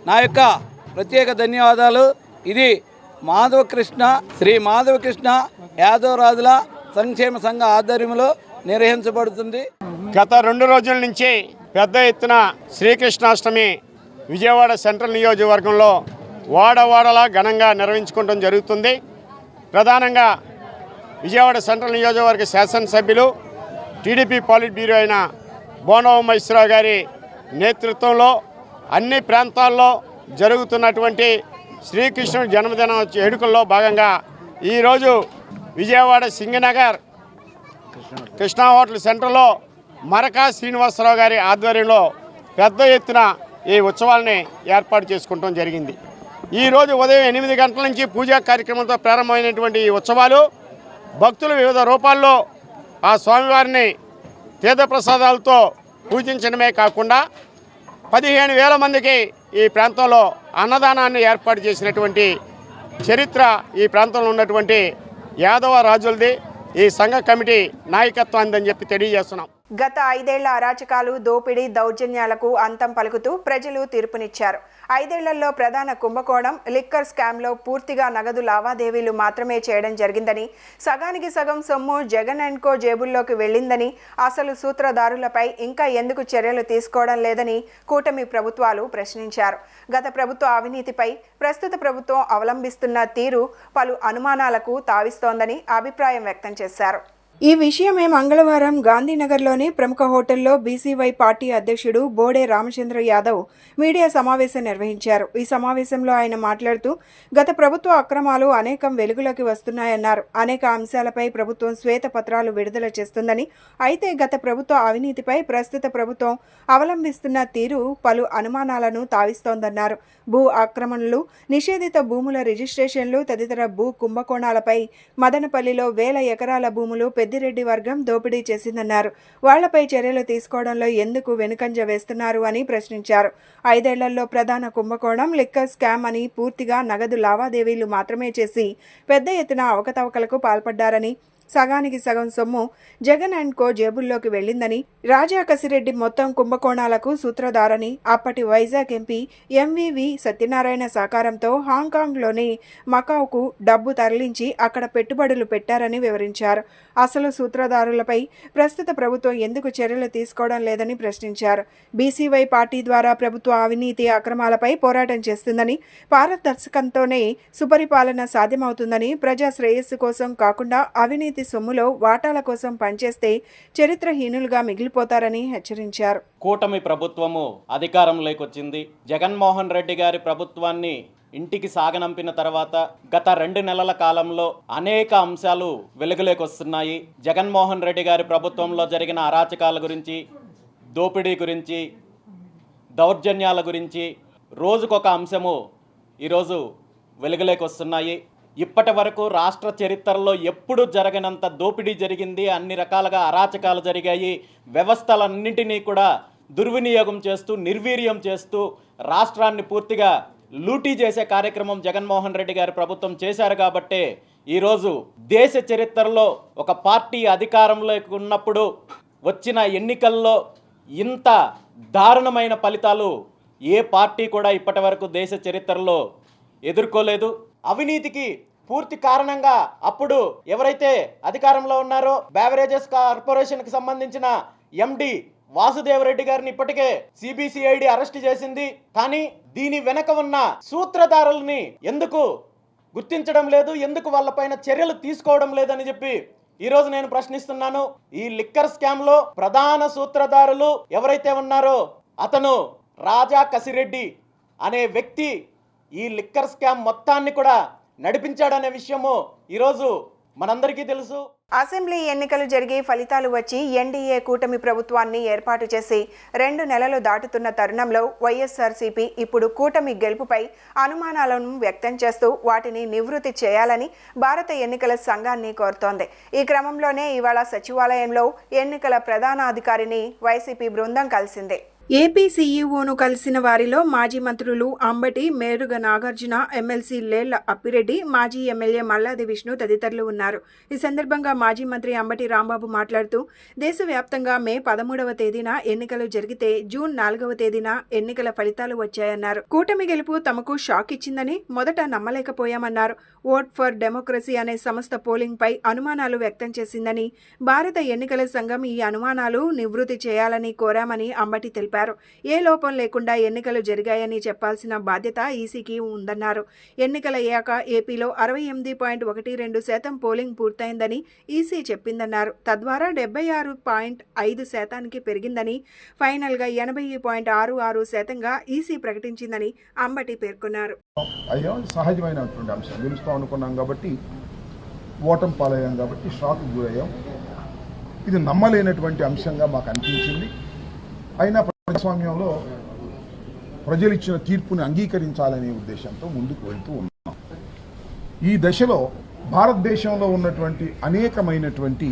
నా యొక్క ప్రత్యేక ధన్యవాదాలు. ఇది మాధవకృష్ణ శ్రీ మాధవకృష్ణ యాదవరాజుల సంక్షేమ సంఘ ఆధ్వర్యంలో నిర్వహించబడుతుంది. గత 2 రోజుల నుంచి పెద్ద ఎత్తున శ్రీకృష్ణాష్టమి విజయవాడ సెంట్రల్ నియోజకవర్గంలో వాడవాడలా ఘనంగా నిర్వహించుకోవడం జరుగుతుంది. ప్రధానంగా విజయవాడ సెంట్రల్ నియోజకవర్గ శాసనసభ్యులు టీడీపీ పాలిట్ బ్యూరో అయిన బోండా ఉమేశ్వరరావు గారి నేతృత్వంలో అన్ని ప్రాంతాల్లో జరుగుతున్నటువంటి శ్రీకృష్ణుడి జన్మదిన వేడుకల్లో భాగంగా ఈరోజు విజయవాడ సింగనగర్ కృష్ణా హోటల్ సెంటర్లో మరకా శ్రీనివాసరావు గారి ఆధ్వర్యంలో పెద్ద ఎత్తున ఈ ఉత్సవాలని ఏర్పాటు చేసుకోవడం జరిగింది. ఈరోజు ఉదయం 8 గంటల నుంచి పూజా కార్యక్రమంతో ప్రారంభమైనటువంటి ఈ ఉత్సవాలు భక్తులు వివిధ రూపాల్లో ఆ స్వామివారిని తీర్థప్రసాదాలతో పూజించడమే కాకుండా 15,000 మందికి ఈ ప్రాంతంలో అన్నదానాన్ని ఏర్పాటు చేసినటువంటి చరిత్ర ఈ ప్రాంతంలో ఉన్నటువంటి యాదవ రాజులది. ఈ సంఘ కమిటీ నాయకత్వం అందని చెప్పి తెలియజేస్తున్నాం. గత 5 ఏళ్ల అరాచకాలు, దోపిడీ, దౌర్జన్యాలకు అంతం పలుకుతూ ప్రజలు తీర్పునిచ్చారు. 5 ఏళ్లలో ప్రధాన కుంభకోణం లిక్కర్ స్కామ్లో పూర్తిగా నగదు లావాదేవీలు మాత్రమే చేయడం జరిగిందని, సగానికి సగం సొమ్ము జగన్ అండ్ కో జేబుల్లోకి వెళ్లిందని, అసలు సూత్రధారులపై ఇంకా ఎందుకు చర్యలు తీసుకోవడం లేదని కూటమి ప్రభుత్వాలు ప్రశ్నించారు. గత ప్రభుత్వ అవినీతిపై ప్రస్తుత ప్రభుత్వం అవలంబిస్తున్న తీరు పలు అనుమానాలకు తావిస్తోందని అభిప్రాయం వ్యక్తం చేశారు. ఈ విషయమే మంగళవారం గాంధీనగర్లోని ప్రముఖ హోటల్లో బీసీవై పార్టీ అధ్యక్షుడు బోడే రామచంద్ర యాదవ్ మీడియా సమావేశం నిర్వహించారు. ఈ సమావేశంలో ఆయన మాట్లాడుతూ గత ప్రభుత్వ అక్రమాలు అనేకం వెలుగులోకి వస్తున్నాయన్నారు. అనేక అంశాలపై ప్రభుత్వం శ్వేతపత్రాలు విడుదల చేస్తుందని, అయితే గత ప్రభుత్వ అవినీతిపై ప్రస్తుత ప్రభుత్వం అవలంబిస్తున్న తీరు పలు అనుమానాలను తావిస్తోందన్నారు. భూ ఆక్రమణలు, నిషేధిత భూముల రిజిస్ట్రేషన్లు తదితర భూ కుంభకోణాలపై మదనపల్లిలో 1000 ఎకరాల భూములు పెద్దిరెడ్డి వర్గం దోపిడీ చేసిందన్నారు. వాళ్లపై చర్యలు తీసుకోవడంలో ఎందుకు వెనుకంజ వేస్తున్నారు అని ప్రశ్నించారు. 5 ఏళ్లలో ప్రధాన కుంభకోణం లిక్కర్ స్కామ్ అని, పూర్తిగా నగదు లావాదేవీలు మాత్రమే చేసి పెద్ద ఎత్తున అవకతవకలకు పాల్పడ్డారని, సగానికి సగం సొమ్ము జగన్ అండ్ కో జేబుల్లోకి వెళ్లిందని, రాజా కసిరెడ్డి మొత్తం కుంభకోణాలకు సూత్రధారని, అప్పటి వైజాగ్ ఎంపీ ఎంవివి సత్యనారాయణ సహకారంతో హాంకాంగ్లోని మకావుకు డబ్బు తరలించి అక్కడ పెట్టుబడులు పెట్టారని వివరించారు. అసలు సూత్రధారులపై ప్రస్తుత ప్రభుత్వం ఎందుకు చర్యలు తీసుకోవడం లేదని ప్రశ్నించారు. బీసీవై పార్టీ ద్వారా ప్రభుత్వ అవినీతి అక్రమాలపై పోరాటం చేస్తుందని, పారదర్శకంతోనే సుపరిపాలన సాధ్యమవుతుందని, ప్రజా శ్రేయస్సు కోసం కాకుండా అవినీతి సొమ్ములో వాటాల కోసం పనిచేస్తే చరిత్రహీనులుగా మిగిలిపోతారని హెచ్చరించారు. కూటమి ప్రభుత్వము అధికారంలోకి వచ్చింది. జగన్మోహన్ రెడ్డి గారి ప్రభుత్వాన్ని ఇంటికి సాగనంపిన తర్వాత గత 2 నెలల కాలంలో అనేక అంశాలు వెలుగులోకి వస్తున్నాయి. జగన్మోహన్ రెడ్డి గారి ప్రభుత్వంలో జరిగిన అరాచకాల గురించి, దోపిడీ గురించి, దౌర్జన్యాల గురించి రోజుకొక అంశము ఈరోజు వెలుగులోకి వస్తున్నాయి. ఇప్పటి వరకు రాష్ట్ర చరిత్రలో ఎప్పుడు జరగనంత దోపిడీ జరిగింది, అన్ని రకాలుగా అరాచకాలు జరిగాయి. వ్యవస్థలన్నింటినీ కూడా దుర్వినియోగం చేస్తూ, నిర్వీర్యం చేస్తూ రాష్ట్రాన్ని పూర్తిగా లూటీ చేసే కార్యక్రమం జగన్మోహన్ రెడ్డి గారి ప్రభుత్వం చేశారు. కాబట్టే ఈరోజు దేశ చరిత్రలో ఒక పార్టీ అధికారంలోకి ఉన్నప్పుడు వచ్చిన ఎన్నికల్లో ఇంత దారుణమైన ఫలితాలు ఏ పార్టీ కూడా ఇప్పటి వరకు దేశ చరిత్రలో ఎదుర్కోలేదు. అవినీతికి పూర్తి కారణంగా అప్పుడు ఎవరైతే అధికారంలో ఉన్నారో బెవరేజెస్ కార్పొరేషన్కి సంబంధించిన ఎండి వాసుదేవరెడ్డి గారిని ఇప్పటికే సిబిసిఐడి అరెస్ట్ చేసింది. కానీ దీని వెనక ఉన్న సూత్రధారుల్ని ఎందుకు గుర్తించడం లేదు, ఎందుకు వాళ్ళపైన చర్యలు తీసుకోవడం లేదని చెప్పి ఈరోజు నేను ప్రశ్నిస్తున్నాను. ఈ లిక్కర్ స్కామ్లో ప్రధాన సూత్రధారులు ఎవరైతే ఉన్నారో అతను రాజా కసిరెడ్డి అనే వ్యక్తి ఈ లిక్కర్ స్కామ్ మొత్తాన్ని కూడా నడిపించాడనే విషయము ఈరోజు మనందరికీ తెలుసు. అసెంబ్లీ ఎన్నికలు జరిగి ఫలితాలు వచ్చి ఎన్డీఏ కూటమి ప్రభుత్వాన్ని ఏర్పాటు చేసి 2 నెలలు దాటుతున్న తరుణంలో వైఎస్ఆర్సీపీ ఇప్పుడు కూటమి గెలుపుపై అనుమానాలను వ్యక్తం చేస్తూ వాటిని నివృత్తి చేయాలని భారత ఎన్నికల సంఘాన్ని కోరుతోంది. ఈ క్రమంలోనే ఇవాళ సచివాలయంలో ఎన్నికల ప్రధానాధికారిని వైసీపీ బృందం కలిసింది. ఏపీ సీఈఓను కలిసిన వారిలో మాజీ మంత్రులు అంబటి, మేరుగ నాగార్జున, ఎమ్మెల్సీ లేళ్ల అప్పిరెడ్డి, మాజీ ఎమ్మెల్యే మల్లాది విష్ణు తదితరులు ఉన్నారు. ఈ సందర్భంగా మాజీ మంత్రి అంబటి రాంబాబు మాట్లాడుతూ దేశవ్యాప్తంగా మే 13వ తేదీన ఎన్నికలు జరిగితే జూన్ 4వ తేదీన ఎన్నికల ఫలితాలు వచ్చాయన్నారు. కూటమి గెలుపు తమకు షాక్ ఇచ్చిందని మొదట నమ్మలేకపోయామన్నారు. ఓట్ ఫర్ డెమోక్రసీ అనే సంస్థ పోలింగ్ పై అనుమానాలు వ్యక్తం చేసిందని, భారత ఎన్నికల సంఘం ఈ అనుమానాలు నివృత్తి చేయాలని కోరామని అంబటి తెలిపారు. ఏ లోపం లేకుండా ఎన్నికలు జరిగాయని చెప్పాల్సిన బాధ్యత ఈసీకి ఉందన్నారు. ఎన్నికలయ్యాక ఏపీలో 68.12% పోలింగ్ పూర్తయిందని ఈసీ చెప్పిందన్నారు. తద్వారా 76.5% పెరిగిందని, ఫైనల్గా 80.66%గా ఈసీ ప్రకటించిందని అంబటి పేర్కొన్నారు. అయ్యో సహజమైనటువంటి అంశం, గెలుస్తాం అనుకున్నాం కాబట్టి ఓటం పాలయ్యాం కాబట్టి షాక్కి గురయ్యాం. ఇది నమ్మలేనటువంటి అంశంగా మాకు అనిపించింది. అయినా ప్రజాస్వామ్యంలో ప్రజలు ఇచ్చిన తీర్పుని అంగీకరించాలనే ఉద్దేశంతో ముందుకు వెళ్తూ ఉన్నాం. ఈ దశలో భారతదేశంలో ఉన్నటువంటి అనేకమైనటువంటి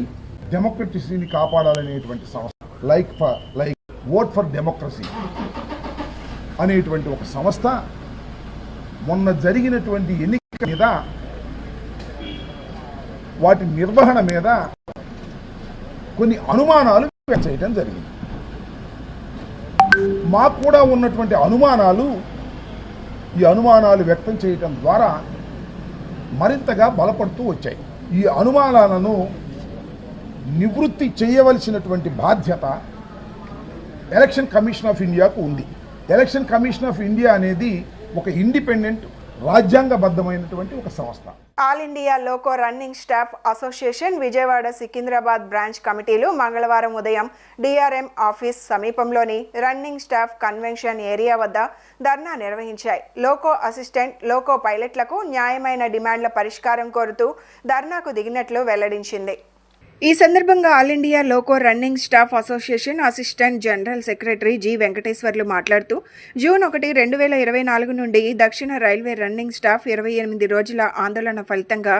డెమోక్రసీని కాపాడాలనేటువంటి సంస్థ లైక్ ఓట్ ఫర్ డెమోక్రసీ అనేటువంటి ఒక సంస్థ మొన్న జరిగినటువంటి ఎన్నిక మీద, వాటి నిర్వహణ మీద కొన్ని అనుమానాలు వ్యక్తం చేయడం జరిగింది. మాకు కూడా ఉన్నటువంటి ఈ అనుమానాలు వ్యక్తం చేయటం ద్వారా మరింతగా బలపడుతూ వచ్చాయి. ఈ అనుమానాలను నివృత్తి చేయవలసినటువంటి బాధ్యత ఎలక్షన్ కమిషన్ ఆఫ్ ఇండియాకు ఉంది. ఎలక్షన్ కమిషన్ ఆఫ్ ఇండియా అనేది ఒక ఇండిపెండెంట్ రాజ్యాంగబద్ధమైనటువంటి ఒక సంస్థ. All India loco running staff association Vijayawada Secunderabad branch కమిటీలు మంగళవారం ఉదయం డిఆర్ఎం ఆఫీస్ సమీపంలోని రన్నింగ్ స్టాఫ్ కన్వెన్షన్ ఏరియా వద్ద ధర్నా నిర్వహించాయి. లోకో అసిస్టెంట్, లోకో పైలట్లకు న్యాయమైన డిమాండ్ల పరిష్కారం కోరుతూ ధర్నాకు దిగినట్లు వెల్లడించింది. ఈ సందర్భంగా all India loco running staff association assistant general secretary G Venkateswarlu మాట్లాడుతూ జూన్ 1, 2024 నుండి దక్షిణ రైల్వే రన్నింగ్ స్టాఫ్ 28 రోజుల ఆందోళన ఫలితంగా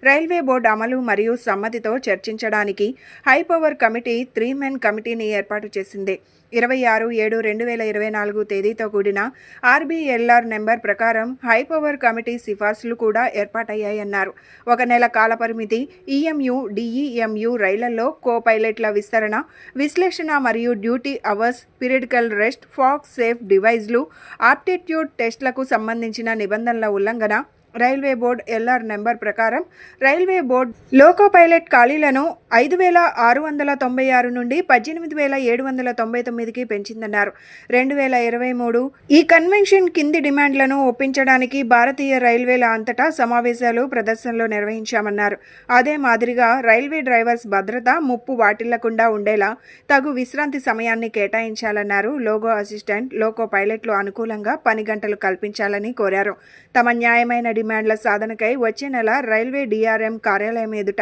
రైల్వే బోర్డు అమలు మరియు సమ్మతితో చర్చించడానికి హైపవర్ కమిటీ 3 మెన్ కమిటీని ఏర్పాటు చేసింది. 26/7/2024 తేదీతో కూడిన ఆర్బీఎల్ఆర్ నెంబర్ ప్రకారం హైపవర్ కమిటీ సిఫార్సులు కూడా ఏర్పాటయ్యాయన్నారు. 1 నెల కాల పరిమితి, ఈఎంయు, డిఈఎంయు రైళ్లలో కో పైలట్ల విస్తరణ, విశ్లేషణ మరియు duty hours, periodical rest, fog safe డివైజ్లు, ఆప్టిట్యూడ్ టెస్ట్లకు సంబంధించిన నిబంధనల ఉల్లంఘన, రైల్వే బోర్డు ఎల్ఆర్ నెంబర్ ప్రకారం రైల్వే బోర్డు లోకో పైలట్ ఖాళీలను 5,696 నుండి 18,799కి పెంచిందన్నారు. 2023 ఈ కన్వెన్షన్ కింది డిమాండ్లను ఒప్పించడానికి భారతీయ రైల్వేల అంతటా సమావేశాలు, ప్రదర్శనలు నిర్వహించామన్నారు. అదే మాదిరిగా రైల్వే డ్రైవర్స్ భద్రత ముప్పు వాటిల్లకుండా ఉండేలా తగు విశ్రాంతి సమయాన్ని కేటాయించాలన్నారు. లోగో అసిస్టెంట్, లోకో పైలట్లు అనుకూలంగా పని గంటలు కల్పించాలని కోరారు. తమ న్యాయమైన డిమాండ్ల సాధనకై వచ్చే నెల రైల్వే డిఆర్ఎం కార్యాలయం ఎదుట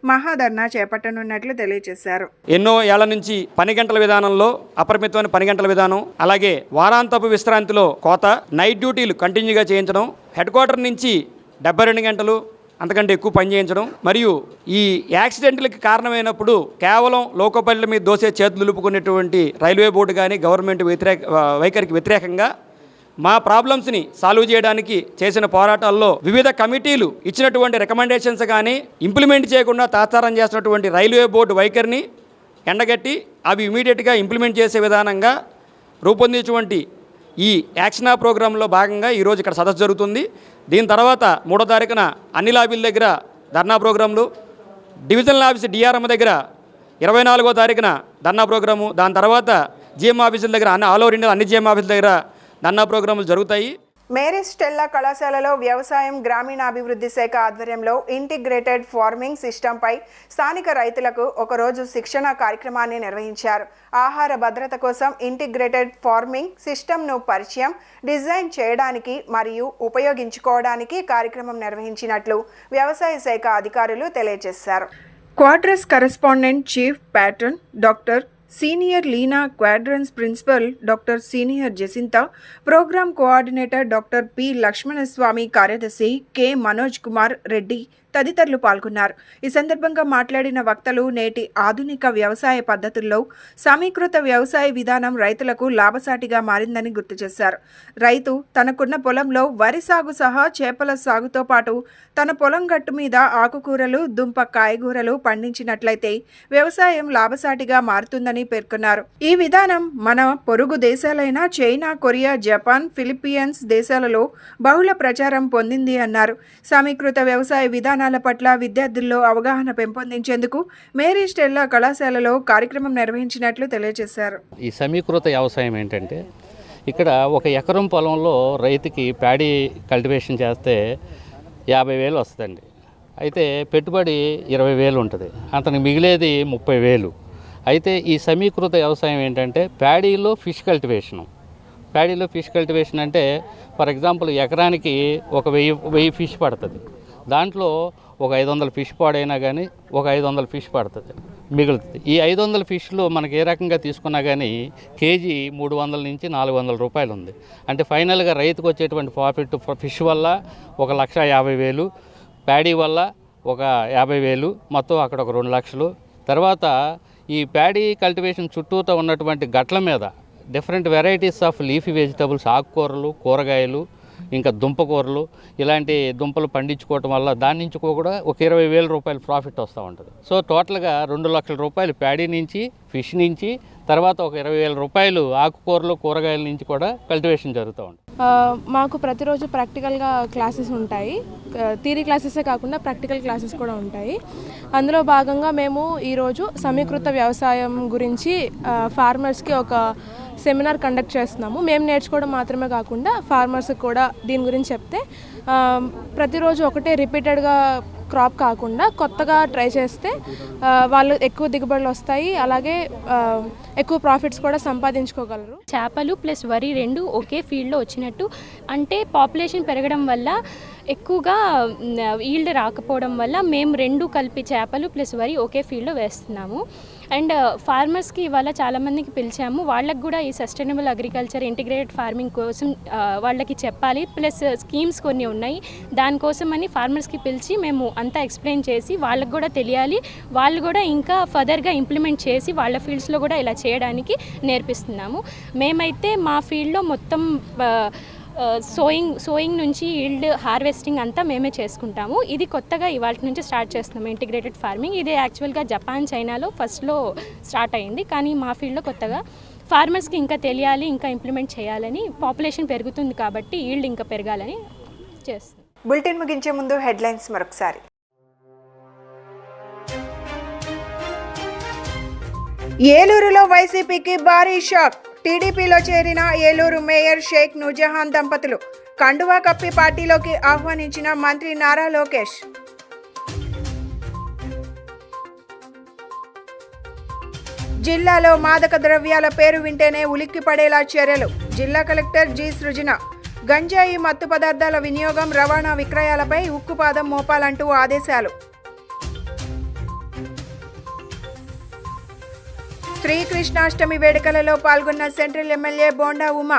మహాధర్నా చేపట్టనున్నట్లు తెలియజేశారు. ఎన్నో ఏళ్ల నుంచి పని గంటల విధానంలో అపరిమితమైన పని గంటల విధానం, అలాగే వారాంతపు విశ్రాంతిలో కోత, నైట్ డ్యూటీలు కంటిన్యూగా చేయించడం, హెడ్ క్వార్టర్ నుంచి 72 గంటలు అంతకంటే ఎక్కువ పని చేయించడం, మరియు ఈ యాక్సిడెంట్లకి కారణమైనప్పుడు కేవలం లోకో పైలట్ల మీద దోసే చేతులు దులుపుకునేటువంటి రైల్వే బోర్డు కానీ గవర్నమెంట్ వైఖరికి వ్యతిరేకంగా మా ప్రాబ్లమ్స్ని సాల్వ్ చేయడానికి చేసిన పోరాటాల్లో వివిధ కమిటీలు ఇచ్చినటువంటి రికమెండేషన్స్ కానీ ఇంప్లిమెంట్ చేయకుండా తాత్సారం చేసినటువంటి రైల్వే బోర్డు వైఖరిని ఎండగట్టి అవి ఇమీడియట్గా ఇంప్లిమెంట్ చేసే విధానంగా రూపొందించినటువంటి ఈ యాక్షన్ ప్రోగ్రాంలో భాగంగా ఈరోజు ఇక్కడ సదస్సు జరుగుతుంది. దీని తర్వాత 3వ తారీఖున అన్ని లాబీల దగ్గర ధర్నా ప్రోగ్రాంలు, డివిజనల్ ఆఫీస్ డిఆర్ఎం దగ్గర 24వ తారీఖున ధర్నా ప్రోగ్రాము, దాని తర్వాత జిఎం ఆఫీసుల దగ్గర ఆల్ ఓవర్ ఇండియా అన్ని జిఎం ఆఫీసుల దగ్గర ధర్నా ప్రోగ్రాములు జరుగుతాయి. మేరీ స్టెల్లా కళాశాలలో వ్యవసాయం గ్రామీణాభివృద్ధి శాఖ ఆధ్వర్యంలో ఇంటిగ్రేటెడ్ ఫార్మింగ్ సిస్టంపై స్థానిక రైతులకు ఒకరోజు శిక్షణ కార్యక్రమాన్ని నిర్వహించారు. ఆహార భద్రత కోసం ఇంటిగ్రేటెడ్ ఫార్మింగ్ సిస్టంను పరిచయం, డిజైన్ చేయడానికి మరియు ఉపయోగించుకోవడానికి కార్యక్రమం నిర్వహించినట్లు వ్యవసాయ శాఖ అధికారులు తెలియజేశారు. Quarters correspondent chief patron doctor senior Leena, క్వాడ్రన్స్ principal doctor senior Jacintha, programme coordinator doctor P Lakshmanaswamy, కార్యదర్శి కె మనోజ్ కుమార్ రెడ్డి తదితరులు పాల్గొన్నారు. ఈ సందర్భంగా మాట్లాడిన వక్తలు నేటి ఆధునిక వ్యవసాయ పద్ధతుల్లో సమీకృత వ్యవసాయ విధానం రైతులకు లాభసాటిగా మారిందని గుర్తు చేశారు. రైతు తనకున్న పొలంలో వరి సాగు సహా చేపల సాగుతో పాటు తన పొలం గట్టు మీద ఆకుకూరలు, దుంప కాయగూరలు పండించినట్లయితే వ్యవసాయం లాభసాటిగా మారుతుందని పేర్కొన్నారు. ఈ విధానం మన పొరుగు దేశాలైన చైనా, కొరియా, జపాన్, ఫిలిప్పీన్స్ దేశాలలో బహుళ ప్రచారం పొందింది అన్నారు. సమీకృత వ్యవసాయ విధానాల పట్ల విద్యార్థుల్లో అవగాహన పెంపొందించేందుకు మేరీ స్టెల్లా కళాశాలలో కార్యక్రమం నిర్వహించినట్లు తెలియజేశారు. ఈ సమీకృత వ్యవసాయం ఏంటంటే ఇక్కడ 1 ఎకరం పొలంలో రైతుకి ప్యాడీ కల్టివేషన్ చేస్తే 50,000 వస్తుందండి. అయితే పెట్టుబడి 20,000 ఉంటుంది, అతనికి మిగిలేది 30,000. అయితే ఈ సమీకృత వ్యవసాయం ఏంటంటే ప్యాడీలో ఫిష్ కల్టివేషన్ అంటే ఫర్ ఎగ్జాంపుల్ ఎకరానికి 1000 ఫిష్ పడుతుంది. దాంట్లో ఒక 500 ఫిష్ పాడైనా కానీ ఒక 500 ఫిష్ పడుతుంది, మిగులుతుంది. ఈ 500 ఫిష్లు మనకి ఏ రకంగా తీసుకున్నా కానీ కేజీ 300 నుంచి 400 రూపాయలు ఉంది. అంటే ఫైనల్గా రైతుకు వచ్చేటువంటి ప్రాఫిట్ ఫిష్ వల్ల 1,50,000, ప్యాడీ వల్ల ఒక 50,000, మొత్తం అక్కడ ఒక 2 లక్షలు. తర్వాత ఈ ప్యాడీ కల్టివేషన్ చుట్టూతో ఉన్నటువంటి గట్ల మీద different varieties of leafy vegetables, ఆకుకూరలు, కూరగాయలు, ఇంకా దుంపకూరలు, ఇలాంటి దుంపలు పండించుకోవటం వల్ల దాని నుంచి కూడా ఒక 20,000 రూపాయలు ప్రాఫిట్ వస్తూ ఉంటుంది. సో టోటల్గా 2 లక్షల రూపాయలు ప్యాడీ నుంచి, ఫిష్ నుంచి, తర్వాత ఒక 20,000 రూపాయలు ఆకుకూరలు, కూరగాయల నుంచి కూడా కల్టివేషన్ జరుగుతూ ఉంటుంది. మాకు ప్రతిరోజు ప్రాక్టికల్గా క్లాసెస్ ఉంటాయి. థియరీ క్లాసెసే కాకుండా ప్రాక్టికల్ క్లాసెస్ కూడా ఉంటాయి. అందులో భాగంగా మేము ఈరోజు సమీకృత వ్యవసాయం గురించి ఫార్మర్స్కి ఒక సెమినార్ కండక్ట్ చేస్తున్నాము. మేము నేర్చుకోవడం మాత్రమే కాకుండా ఫార్మర్స్కి కూడా దీని గురించి చెప్తే ప్రతిరోజు ఒకటే రిపీటెడ్గా క్రాప్ కాకుండా కొత్తగా ట్రై చేస్తే వాళ్ళు ఎక్కువ దిగుబడులు వస్తాయి, అలాగే ఎక్కువ ప్రాఫిట్స్ కూడా సంపాదించుకోగలరు. చేపలు ప్లస్ వరి 2 ఒకే ఫీల్డ్లో వచ్చినట్టు, అంటే పాపులేషన్ పెరగడం వల్ల ఎక్కువగా ఈల్డ్ రాకపోవడం వల్ల మేము 2 కలిపి చేపలు ప్లస్ వరి ఒకే ఫీల్డ్లో వేస్తున్నాము. అండ్ ఫార్మర్స్కి ఇవాళ చాలామందికి పిలిచాము. వాళ్ళకి కూడా ఈ సస్టైనబుల్ అగ్రికల్చర్, ఇంటిగ్రేటెడ్ ఫార్మింగ్ కోసం వాళ్ళకి చెప్పాలి. ప్లస్ స్కీమ్స్ కొన్ని ఉన్నాయి, దానికోసం అని ఫార్మర్స్కి పిలిచి మేము అంతా ఎక్స్ప్లెయిన్ చేసి వాళ్ళకి కూడా తెలియాలి, వాళ్ళు కూడా ఇంకా ఫర్దర్గా ఇంప్లిమెంట్ చేసి వాళ్ళ ఫీల్డ్స్లో కూడా ఇలా చేయడానికి నేర్పిస్తున్నాము. మేమైతే మా ఫీల్డ్లో మొత్తం సోయింగ్ నుంచి ఈల్డ్ హార్వెస్టింగ్ అంతా మేమే చేసుకుంటాము. ఇది కొత్తగా ఇవాళ నుంచి స్టార్ట్ చేస్తున్నాము ఇంటిగ్రేటెడ్ ఫార్మింగ్. ఇది యాక్చువల్గా జపాన్, చైనాలో ఫస్ట్లో స్టార్ట్ అయింది, కానీ మా ఫీల్డ్లో కొత్తగా ఫార్మర్స్కి ఇంకా తెలియాలి, ఇంకా ఇంప్లిమెంట్ చేయాలని, పాపులేషన్ పెరుగుతుంది కాబట్టి ఈల్డ్ ఇంకా పెరగాలని చేస్తుంది. బులెటిన్ ముగించే ముందు హెడ్లైన్స్ మరొకసారి. ఏలూరులో వైసీపీకి భారీ షాక్. టీడీపీలో చేరిన ఏలూరు మేయర్ షేక్ నూర్జహాన్ దంపతులు కండువా కప్పి పార్టీలోకి ఆహ్వానించిన మంత్రి నారా లోకేష్. జిల్లాలో మాదక ద్రవ్యాల పేరు వింటేనే ఉలిక్కిపడేలా చర్యలు. జిల్లా కలెక్టర్ జి సృజన. గంజాయి, మత్తు పదార్థాల వినియోగం, రవాణా, విక్రయాలపై ఉక్కుపాదం మోపాలంటూ ఆదేశాలు. శ్రీకృష్ణాష్టమి వేడుకలలో పాల్గొన్న సెంట్రల్ ఎమ్మెల్యే బోండా ఉమా.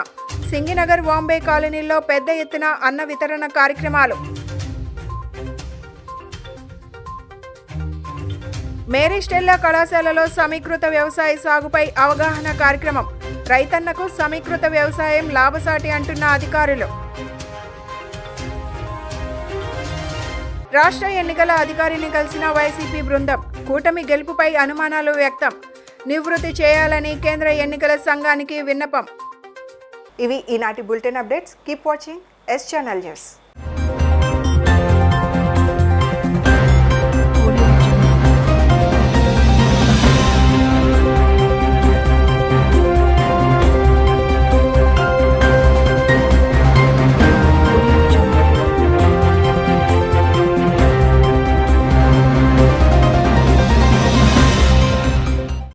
సింగినగర్, వాంబే కాలనీల్లో పెద్ద ఎత్తున అన్న వితరణ కార్యక్రమాలు. మేరీ స్టెల్లా కళాశాలలో సమీకృత వ్యవసాయ సాగుపై అవగాహన కార్యక్రమం. రైతన్నకు సమీకృత వ్యవసాయం లాభసాటి అంటున్న అధికారులు. రాష్ట్ర ఎన్నికల అధికారిని కలిసిన వైసీపీ బృందం. కూటమి గెలుపుపై అనుమానాలు వ్యక్తం. నివృత్తి చేయాలని కేంద్ర ఎన్నికల సంఘానికి విన్నపం. ఇవి ఈనాటి bulletin updates. Keep watching S channel news.